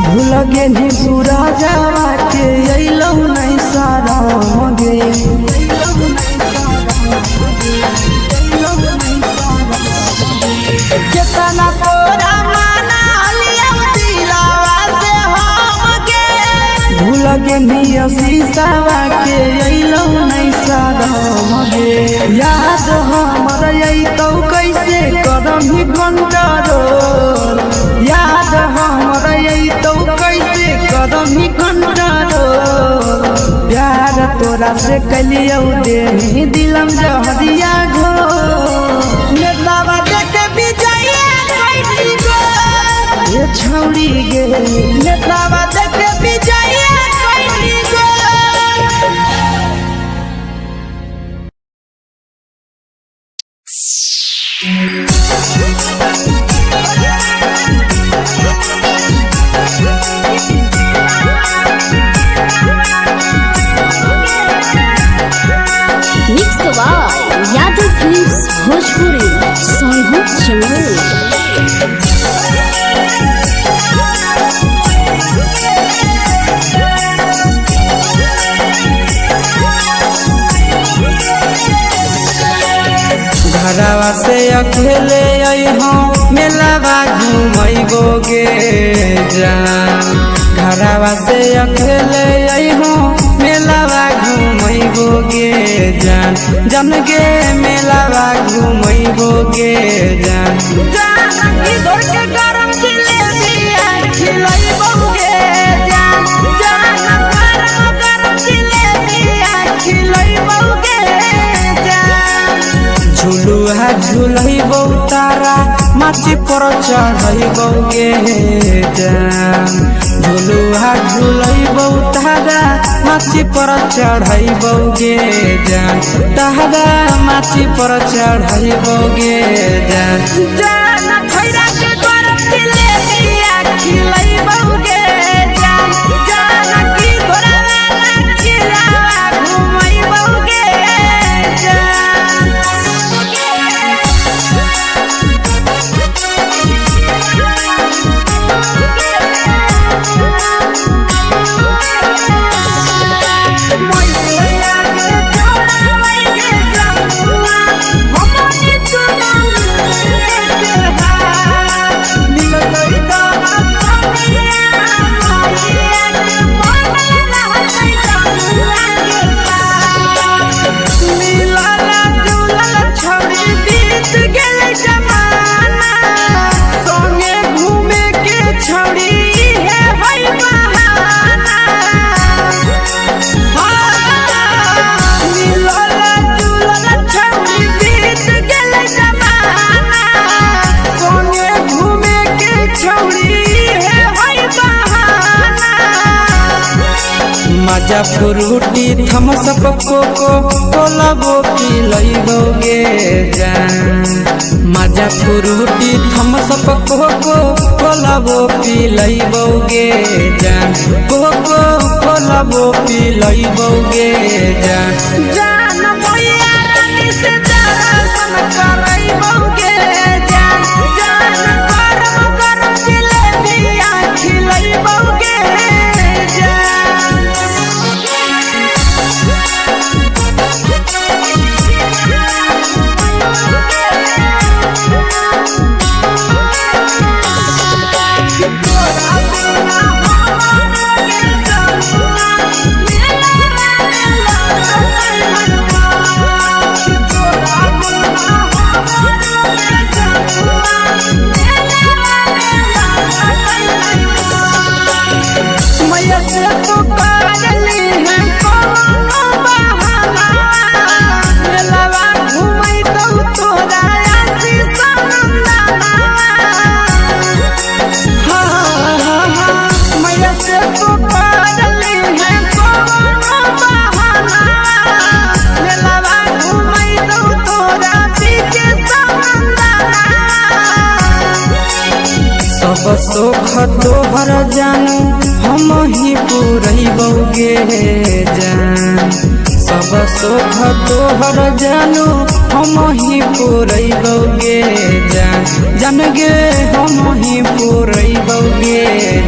भूल गेली सूरजवा के अइलौ नहीं सारा मगे। केतना तोरा माना हलिया दिलावा से हमके, भूल गेली शीशावा के अइलौ नहीं सारा मगे। याद हमर अइतौ कैसे करही कंट्रोल, याद हमर अइतौ कैसे करही कंट्रोल। प्यार तोरा से कलियौ देही दिलम जहरिया घो। नेतावा देखे विजया कइली गो, ये छौड़ी गे नेतावा देखे विजया कइली गो। मिक्स आवाज यादव फिल्म्स भोजपुरी सोनू चमल। घरवा से अकेले अइहो मेलावा घुमैबो गे जान, घरवा से अकेले अइहो मेलावा घुमैबो गे जान, जन गे मेलावा घुमैबो गे जान। जान की दौड़ के गरम जिलेबिया खिलैबो गे जान, जान गरम गरम जिलेबिया खिलैबो गे जान। झुलुहा झुलैबौ तारा माची पर चढ़ैबौ गे जान, झुलुहा झुलैबौ तारा माची पर चढ़ैबौ गे जान, तारा माची पर चढ़ैबौ गे जान। जान खैरा के गरम जिलेबिया खिलैबौ गे जान, जान की घोड़ावाला किलावा घुमैबौ गे जान। मैया के छोड़ा के जाऊआ, हमनी सुना के हाल। माजा फ्रूटी थम्स अप कोको कोला वो पी लइबोगे जान माजा फ्रूटी थम्स अप कोको कोला वो पी लइबोगे जान कोको कोला वो पी लइबोगे जान जान मैया रानी से दर्शन करइबोगे जान जान गरम गरम जिलेबिया खिलइबोगे जान मैया से तो करली है कोनो बहाना मेलावा घुमई तो तोरा आसी सनंदना मैया से तो करली है कोनो बहाना मेलावा घुमई तो तोरा पीछे सनंदना सब सुख तोहर जानू हम ही पूरइबोगे जान सब सुख तोहर जानू हम ही पूरइबोगे जान जान गे हम ही पूरइबोगे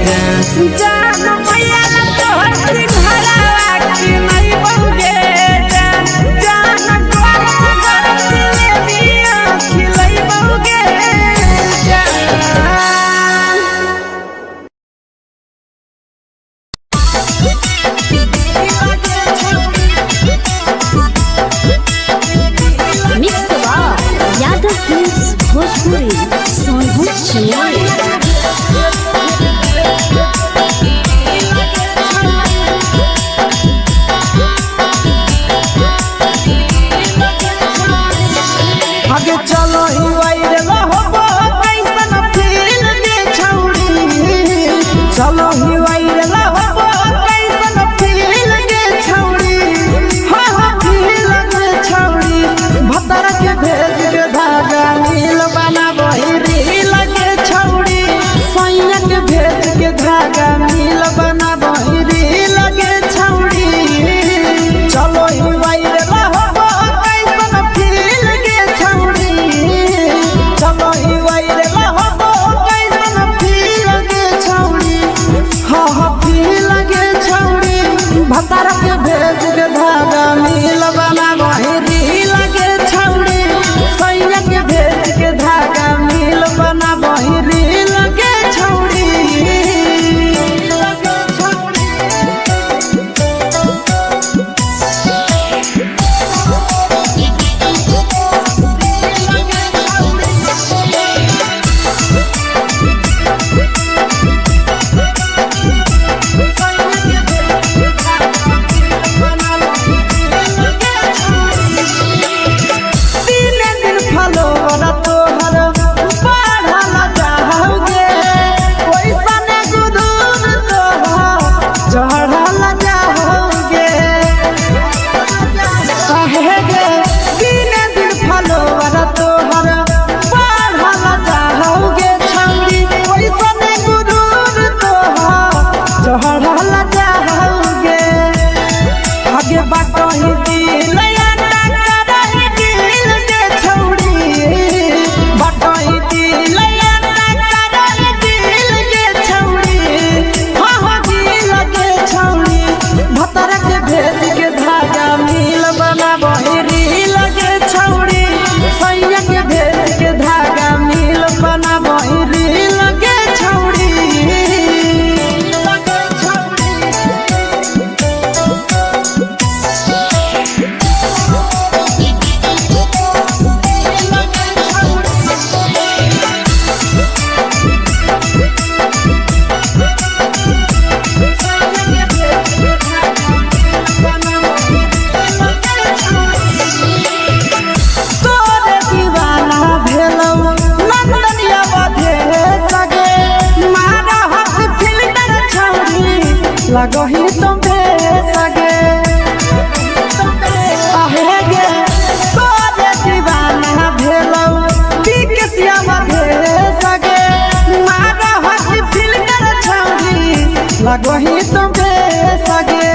जान जान मैया तोहर सिंघरावा खिलइबोगे जान जान गरम गरम जिलेबिया खिलइबोगे जान मिक्स यादव फिल्म्स भोजपुरी सोनभद्र चिन्मय आगे चलो ही वायरल होबो कैसन फील दे छौड़ी चलो ही वायरल होबो कैसन फील दे छौड़ी हाँ फील दे छौड़ी भतर के भेज के धागा नील बना बहिरी लगे छौड़ी सैया के भेज के धागा नील बना बहिरी लगे छौड़ी चलो ही वायरल होबो कैसन फील के छौड़ी चलो ही वायरल होबो कैसन फील के छौड़ी हाँ फील के छौड़ी भतर के भेज के धागा नील बना बहिरी लगे छौड़ी सैया के भेज के धागा नील बना बहिरी लगे छौड़ी लगही तुम्हें सगे लगो ही तुम सगे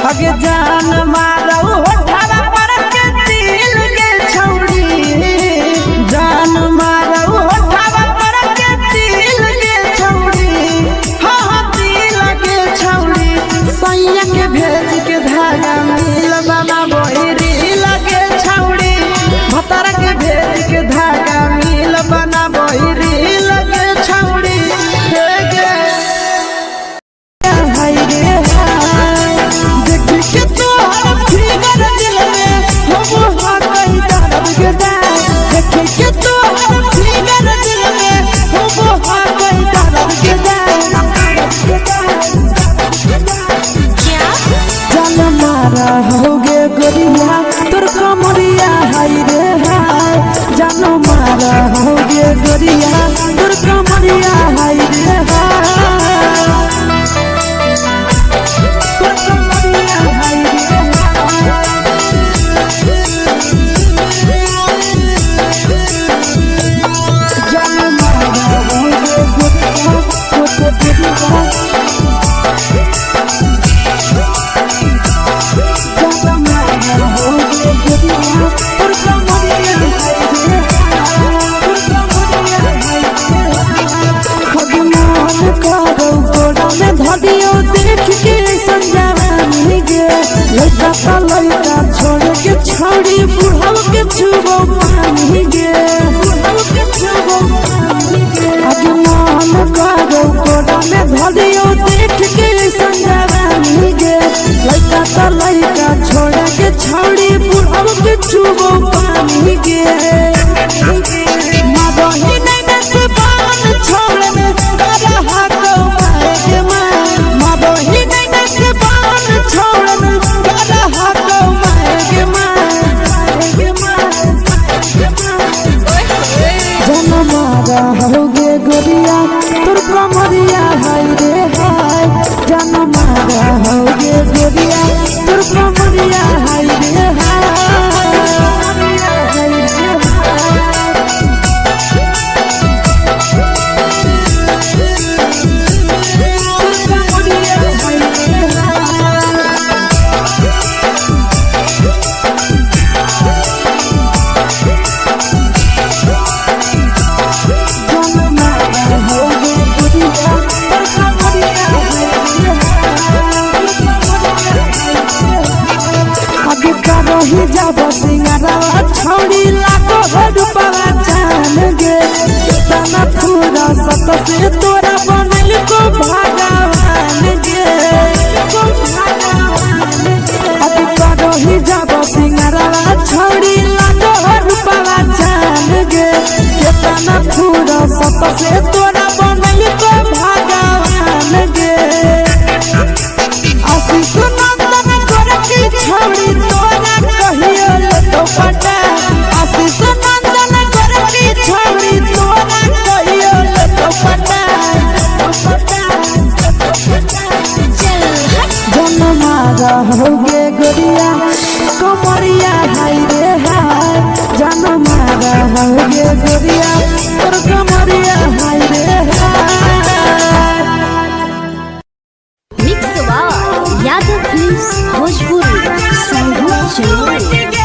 अगे जान मारो होठवा पर के दिल के छौड़ी जान मारो होठवा पर के दिल के छौड़ी हाँ दिल के छौड़ी सैया के भेज के धागा मिल बना बोरी लगे छौड़ी भतर के भेज के धागा मिल बना बोरी लगे छौड़ी हाय रे हाय देख के तो फिगर दिल में हम हाथ ही दर्द के देख के तो फिगर दिल में हम हाथ ही दर्द के जान मारा होगे गोरिया तोर कमरिया हाय रे हाय जान मारा होगे गोरिया तोर कमरिया हाय रे हाय तोर कमरिया हाय रे जान मारा होगे गोरिया तोर कमरिया धदियो देख के संजावानी गे लड़का लड़का छोड़ के छौड़ी बुढ़ाव के छुबो पानी गे बुढ़ाव के छुबो पानी गे अजमान करो कोड़ा में धदियो देख के संजावानी गे लड़का लड़का छोड़ के छौड़ी बुढ़ाव के छुबो पानी गे मादही नहीं नस पान छोड़ में करा हाथों मारे मादही नहीं नस पान छोड़ में करा हाथों मारे जन मारा होगे गोरिया तोर कमरिया हाय रे हाय जन मारा होगे गोरिया तोर कमरिया हाय रे हाय ही जब सिंगारा छौड़ी लाखो रुपया जान गे तना पूरा सत से तोरा बनल को भगवान गे अभी करो ही जब सिंगारा छौड़ी लाखो रुपया जान गे तना पूरा सत से तोरा बनल को भगवान गे आशीष नंदन गोरखी छौड़ी तोरा कहियो तो पटा आशीष नंदन गोरखी छौड़ी तोरा कहियो तो पटा जन मारा होगे गोरिया कमरिया हाय रे हाय जन मारा होगे गोरिया तोर कमरिया हाय रे हाय मिक्स वाह यादव फिल्म्स भोजपुरी संगीत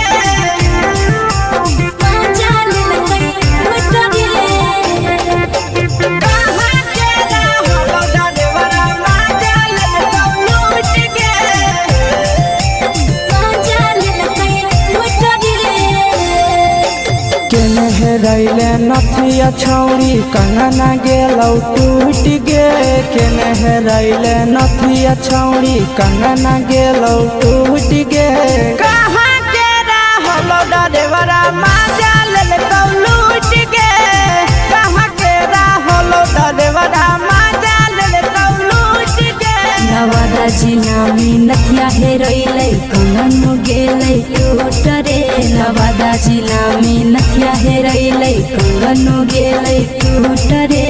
चैनल रैले नथिया छौड़ी कंगना गेलौ टूट गे केने रैले नथिया छौड़ी कंगना गेलौ टूट गे कहाँ के रहलो डरेवरा माजा लेलकौ लूट गे कहाँ के रहलो डरेवरा माजा लेलकौ लूट गे नवादा जिला में नथिया हेरोइले कंगन गेले टूट रे नवादा जिला में नथिया हेरोइले कंगन गेले टूट रे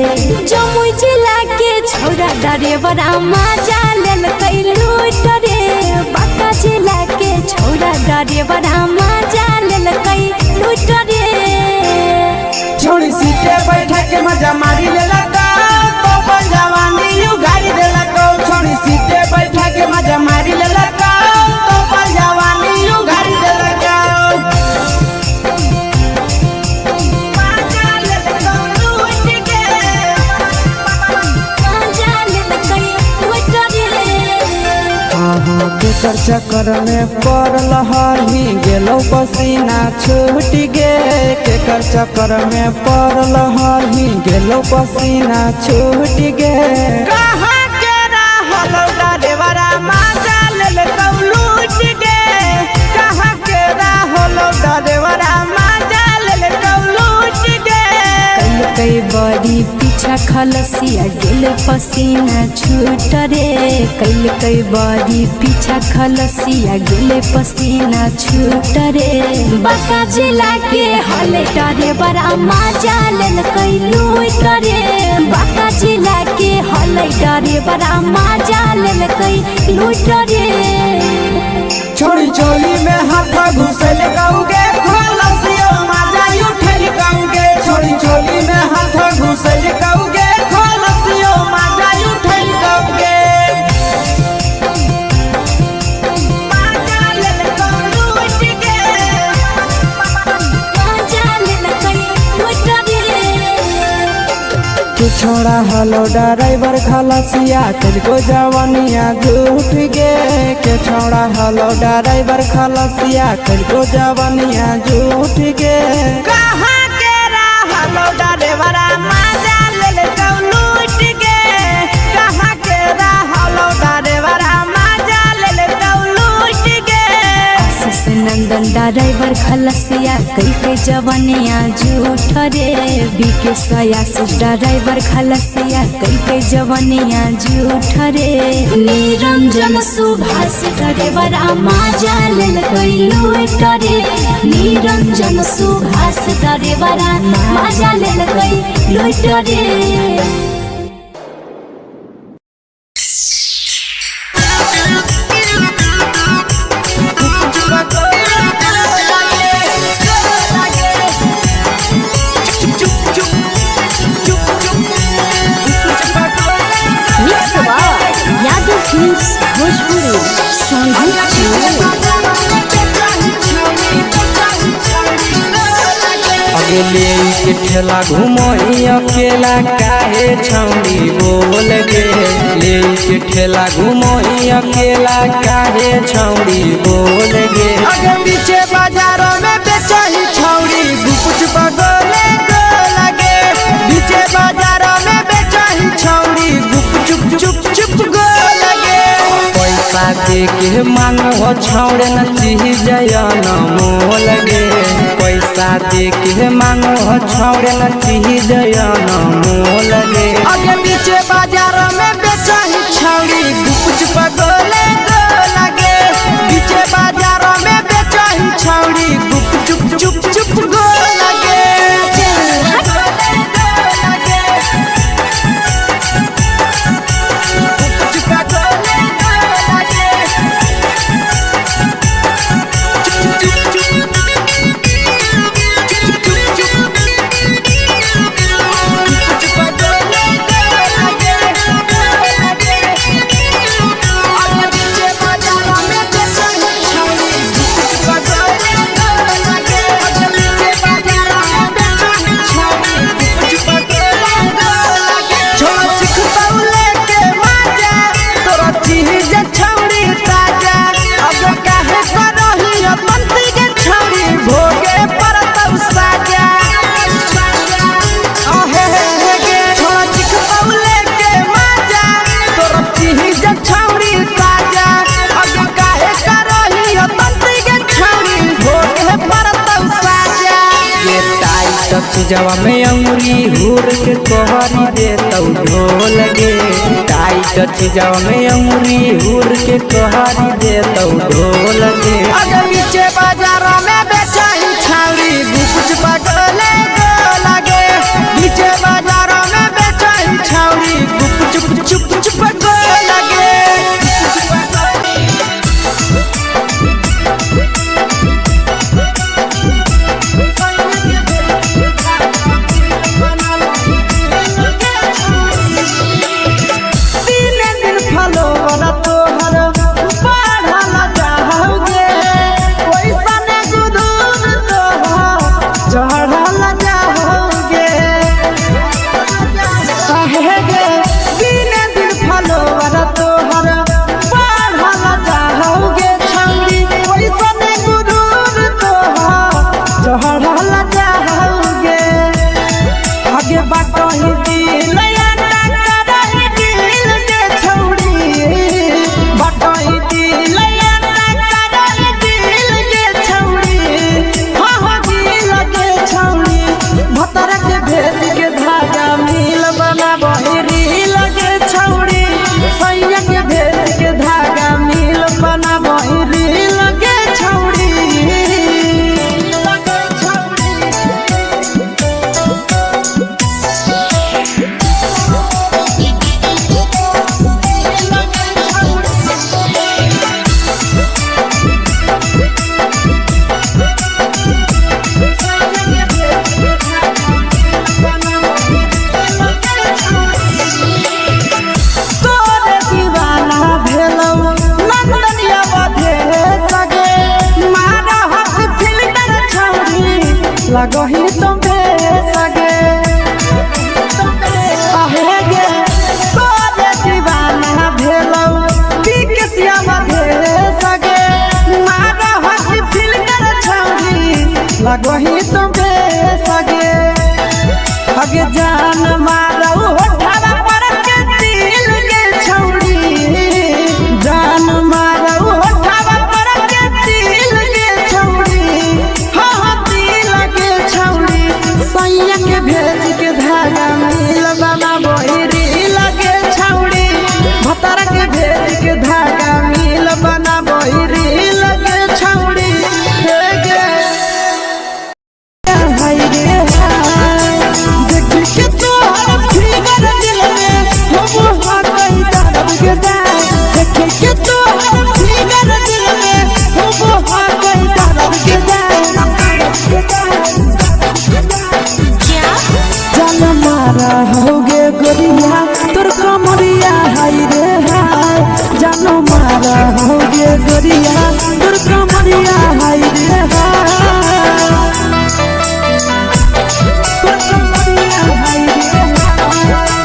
जमुई जिला के छौरा डरेवरा माजा लेलकै लूट रे बांका जिला के छौरा डरेवरा माजा लेलकै लूट रे छोड़ी सीटे बैठा के मजा मारी लेलका तो जवानी यू गाड़ी देलका केकर चक्कर में पड़ल हही गेलो पसीना छूट गे केकर चक्कर में पड़ल हही गेलो पसीना छूट गे कहाँ के रहलो डरेवरा माजा लेल लूट गे कहाँ के रहलो डरेवरा माजा लेल लूट गे कई बड़ी पीछा खलसिया गेल पसीना छूट रे कई बड़ी पीछा खलसिया गेल पसीना छूट रे बाका जिला के हले डरे बड़ा मजा लेल कई लूट रे बाका जिला के हले डरे बड़ा मजा लेल कई लूट रे छोड़ी चोली में हाथ घुसल गौगे खलसियो मजा उठल गौगे छोड़ी चोली में हाथ घुसल गौगे खलसियो मजा उठल गौगे मजा लेल कई लूट गे मजा लेल कई लूट रे तू छोड़ा हलो ड्राइवर खलसिया तुझको जवानिया झूठ गे के छोड़ा हलो ड्राइवर खलसिया तुझको जवानिया झूठ गे कहाँ के रहलो ड्राइवर मजा लेल लूट गे कहाँ के रहलो ड्राइवर मजा लेल लूट गे आशीष नंदन ड्राइवर खलसिया कई जवानिया झूठ रे बीके आशीष ड्राइवर खलसिया कई जवानिया झूठ रे निरंजन सुभाष ड्राइवर मजा लेल कई लूट रे निरंजन सुभाष ड्राइवर मजा लेल कई लूट रे भोजपुरी अगले के ठेला घुमोई अकेला काहे छौड़ी बोल गे ले के ठेला घुमोई अकेला काहे छौड़ी बोल गे अगे पीछे बाजारों में बेचही छौड़ी गुपुच बगले गो लगे पीछे बाजारों में बेचही छौड़ी गुप चुप चुप चुप गो लगे पैसा दे के मांगो छौड़े न चीज न मोल गे पैसा दे के मांगो छौड़े न चीज न मोल गे आगे पीछे बाजार में बेचही छौड़ी गुपुच पगले गो लगे पीछे बाजार में बेचही छौड़ी गुप चुप चुप चुप गो लगे जवा में अंगुरी हुर के कोहरी दे तौ ढोल गे टाइट जवा में अंगुरी हुर के कोहरी दे तौ ढोल गे अगर पीछे बाजारों में बेचही छौड़ी गुपुच पगले गो लगे पीछे बाजारों में बेचही छौड़ी गुप चुप चुप चुप गो लगे चढ़ल लगही तुम सगे हगे जान मारो होठवा पर के दिल के छौड़ी जान मारो होठवा पर के दिल के छौड़ी हाँ दिल के छौड़ी सैया के भेज के धागा मिल बना बोरी लगे छौड़ी भतर के भेज के धागा मिल बना बोरी लगे छौड़ी हे गे हाय रे देख के तोहर फिगर दिल में हो हा कोई दर्द के देख के तोहर फिगर दिल में हो हा कोई दर्द के जान मारा होगे गोरिया तोर कमरिया हाय रे हाय जान मारा होगे गोरिया तोर कमरिया हाय रे हाय तोर कमरिया हाय रे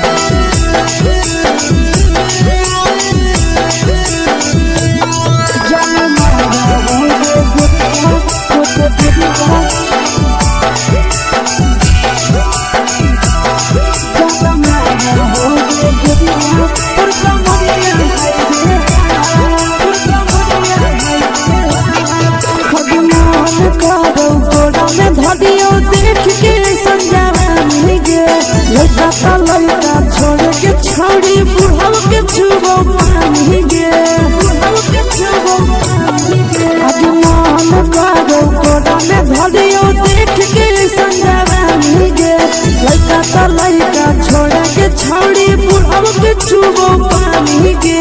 जान मारा होगे गोरिया तोर कमरिया धडियो देख के संजावानी गे लड़का का लड़का छोड़ के छौड़ी बुढ़ाव के छुबो पानी गे बुढ़ाव के छुबो पानी गे आज मन करो कोड़ा में धडियो देख के संजावानी गे लड़का का लड़का छोड़ के छौड़ी बुढ़ाव के छुबो पानी गे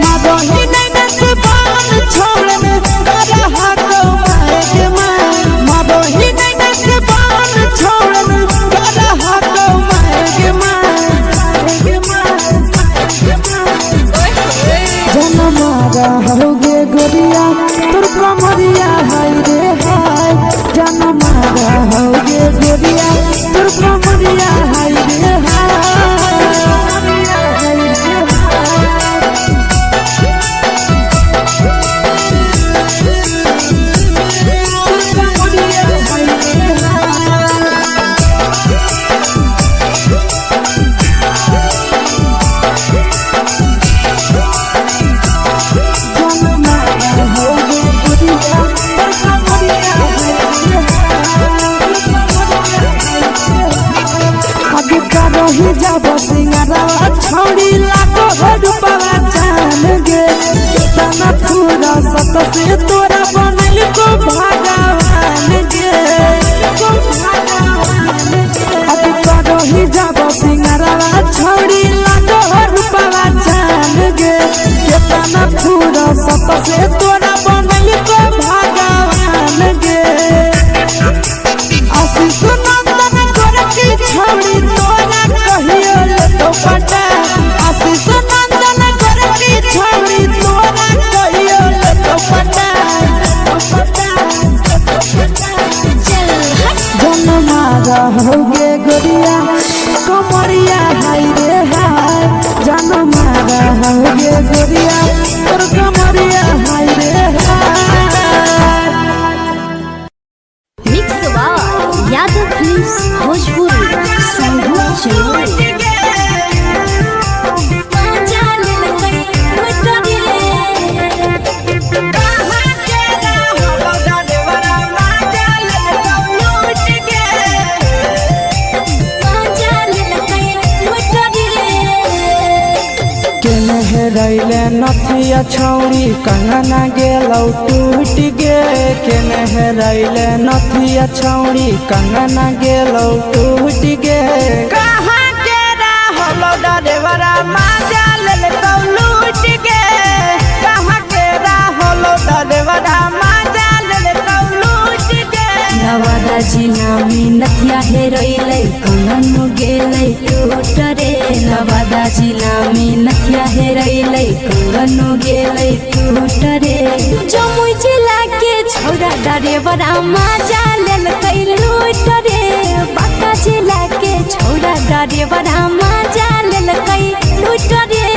मादही नहीं से बाल छोड़ में करा हाथों होगे गोरिया तोर कमरिया हाय रे हाय जान मारा होगे गोरिया तोर कमरिया हाय रे रही जब सिंगारा छौड़ी लाखो रुपया जान गे तना पूरा सत से तोरा बनल को भगवान गे अब रही जब सिंगारा छौड़ी लाखो रुपया जान गे तना पूरा सत से तोरा बनल को भगवान गे आशीष नंदन गोरखी छौड़ी तोरा कहियो ले तो पटा आशीष नंदन गोरखी छौड़ी तोरा कहियो ले तो पटा जन मारा होगे गोरिया कमरिया हाय रे हाय जन मारा होगे गोरिया तोर कमरिया हाय रे हाय mix by Yadav films Bhojpuri संगीत चैनल रैले नथिया छौड़ी कंगना गेलौ टूट गे केने रैले नथिया छौड़ी कंगना गेलौ टूट गे कहाँ के रहलो डरेवरा माजा लेल तो लूट गे कहाँ के रहलो डरेवरा माजा लेल तो लूट गे नवादा जिला में नथिया हेरोइले कंगन गेले टूट रे नवादा जिला में नथिया हेरोइले कंगन गेले टूट रे जमुई जिला के छौड़ा डरेवरा माजा लेल कई लूट रे बांका जिला के छौड़ा डरेवरा माजा लेल कई लूट रे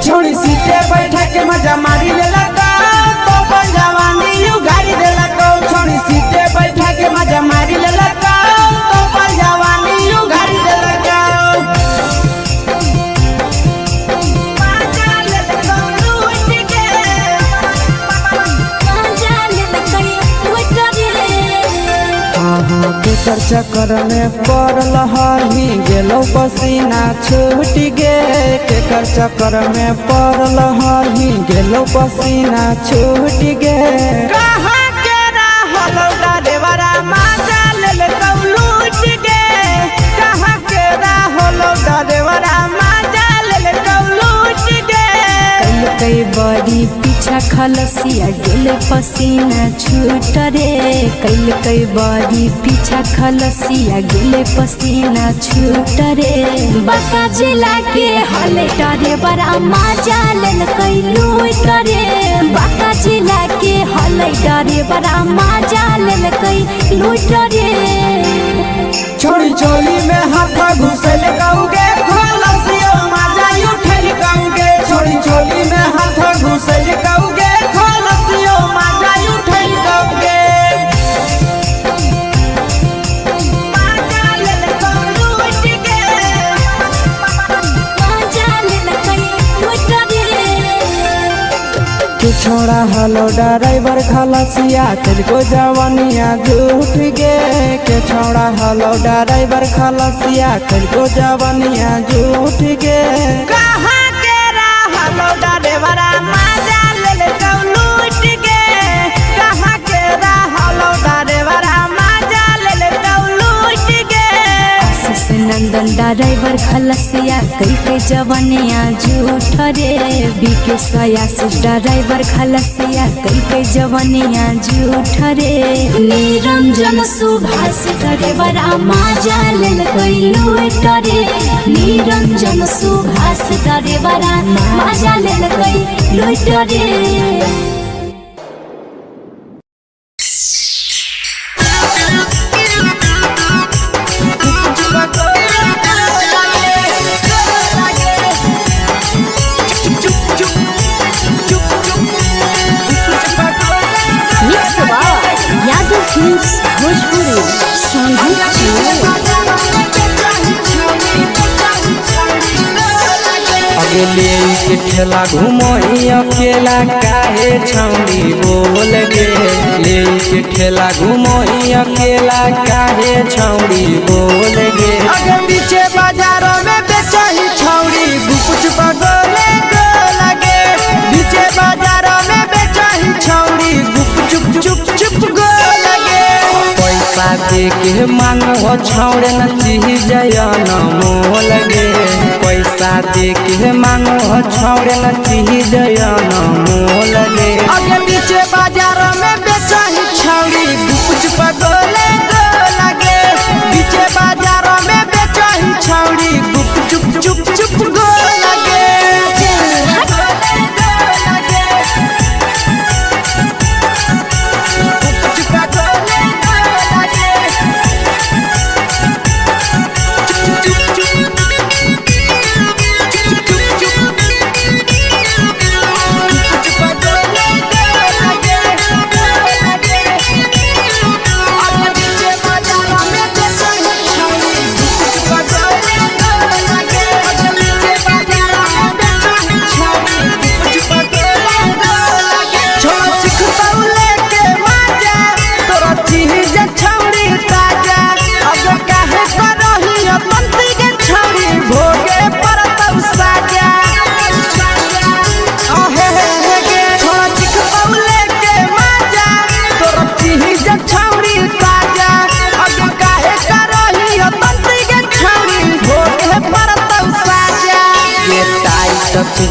छोड़ी सीटे बैठा के मजा मारी लेला तो जवानी यू गाड़ी देला चक्कर में पड़ल हही गेलो पसीना छूट गे केकर चक्कर में पड़ल हही गेलो पसीना छूट गे कहाँ के रहलो डरेवरा माजा ले लूट गे कहाँ के रहलो डरेवरा माजा ले लूट गे कई बड़ी पीछा खलसिया गेले पसीना छूट रे कई बड़ी पीछा खलसिया गेले पसीना छूट रे बाका जिला के हले डरे बड़ा मजा लेल कई लूट रे बाका जिला के हले डरे बड़ा मजा लेल कई लूट रे छोड़ी चोली में हाथ घुसल कौगे खलसियो मजा उठल कौगे छोड़ी चोली में हाथ घुसल कौगे खलसियो मजा उठल कौगे मजा लेल कई लूट गे मजा लेल कई लूट रे के छोड़ा हलो ड्राइवर खलसिया तेरे जवानिया झूठ गे के छोड़ा हलो ड्राइवर खलसिया तेरे जवानिया झूठ गे कहाँ के हलो ड्राइवर मजा ले लूट गे कहाँ के हलो ड्राइवर मजा ले लूट गे आशीष नंदन ड्राइवर खलसिया कई जवानिया झूठ रे बीके आशीष ड्राइवर खलसिया कई जवानिया झूठ रे निरंजन सुभाष ड्राइवर मजा लेल कई लूट रे निरंजन सुभाष ड्राइवर मजा लेल कई लूट रे अगले के ठेला घुमोई अकेला काहे छौड़ी बोल गे ले के ठेला घुमोई अकेला काहे छौड़ी बोल गे अगे पीछे बाजारों में बेचही छौड़ी कुछ बगले गो लगे पीछे बाजारों में बेचही छौड़ी चुप चुप चुप गो लगे पैसा दे के मांगो छौड़े न चीज न मोह लगे पैसा दे के मांगो छौड़े न चीज न मोह लगे आगे पीछे बाजार में बेचही छौड़ी कुछ पगले गो लगे पीछे बाजार में बेचही छौड़ी चुप चुप चुप गो लगे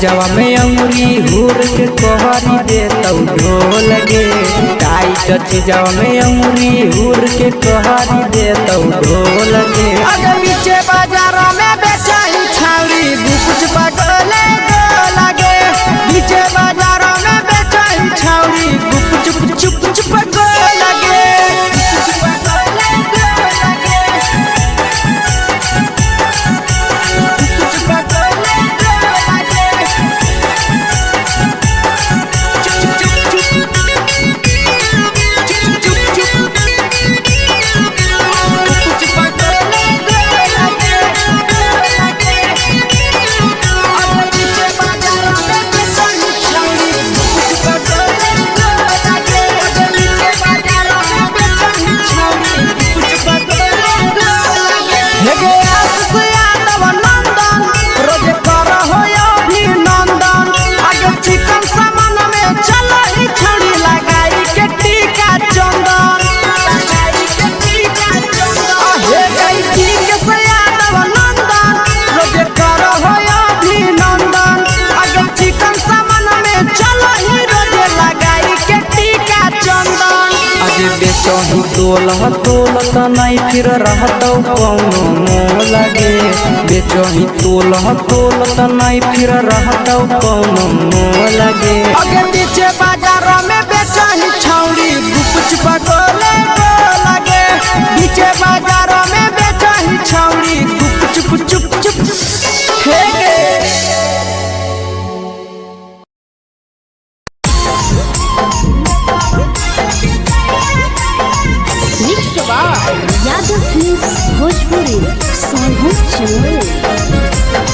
जवा में अंगुरी हुर के कोहरी दे तो ढोल गे टाइट जवा में अंगुरी हुर के कोहरी दे तो ढोल गे अगर पीछे बाजार में बेचही छौड़ी कुछ पगले गो लगे पीछे बाजार में बेचही छौड़ी चुप चुप चुप गो लगे तोला तोलत नहीं फिर रहतौ कौनो मोह लगे बेचही तोला तोलत नहीं फिर रहतौ कौनो मोह लगे आगे पीछे बाजार में बेचही छौड़ी गुपचुप गोले लगे पीछे बाजार में बेचही छौड़ी गुपचुप चुप चुप फेंके यादव फिल्म्स भोजपुरी साहू चैनल।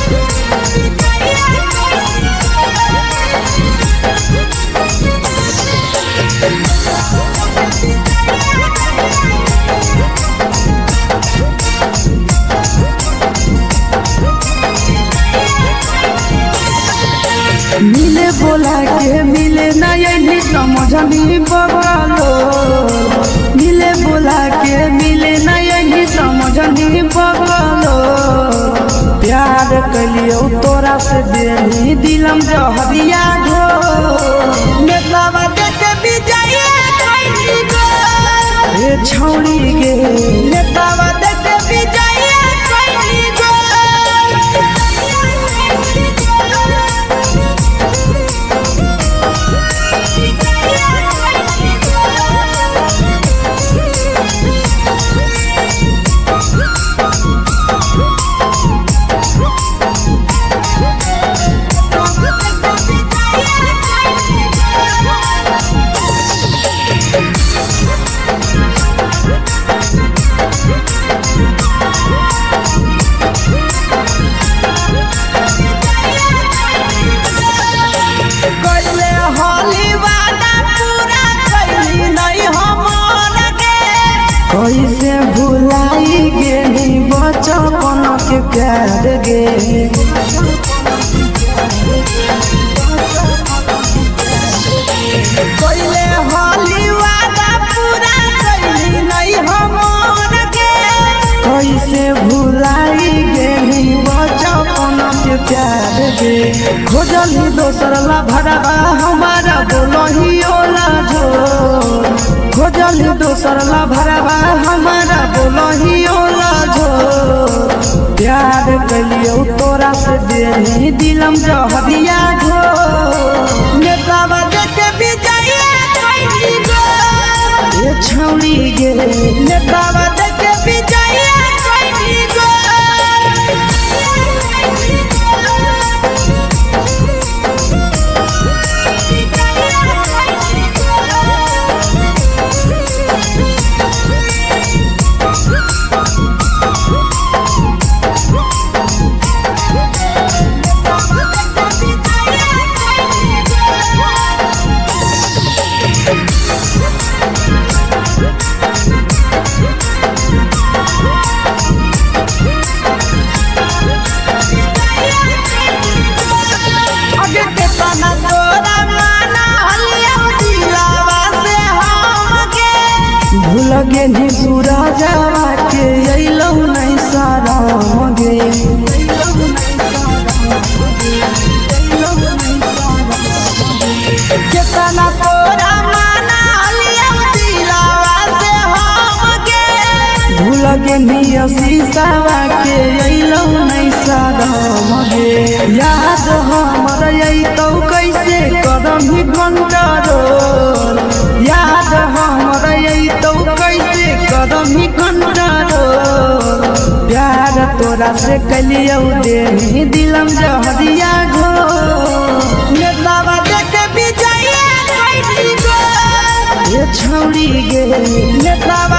मिले बोला के मिले नहीं समझनी बगलो मिले बोला के मिले नहीं समझनी बगलो प्यार कलियो तोरा से देनी दिलम जहरिया घो नेतावा देते विजय कोई गो ए छौड़ी गे नेतावा देते विजय कोई गो कैसे भुलाई गेली बचपन के प्यार गे कैले होली वादा पूरा कैली नहीं हमर गे कैसे भुलाई गेली बचपन के प्यार गे खोजली दोसर ला भरवा हमारा बोलही ओला जो खोजली दोसर ला भरवा हमारा बोलही ओला जो प्यार कलियो तोरा से देनी दिलम जहरिया घो नेतावा देते विजय कोई गो ए छौड़ी गे नेतावा देते विजय कोई गो लगे नी सूरजवा के अइलौ नहीं सारा गे केतना तोरा माना लिया दिलावा से हम गे भूल गे नी शीशावा के अइलौ नहीं सारा गे याद हमर अइतौ कैसे कदम ही कंट्रोल याद हमर अइतौ कैसे कदम ही कंट्रोल प्यार तोरा से कलियो देनी दिलम जहरिया घो नेतावा देते विजय कोई गो ए छौड़ी गे नेतावा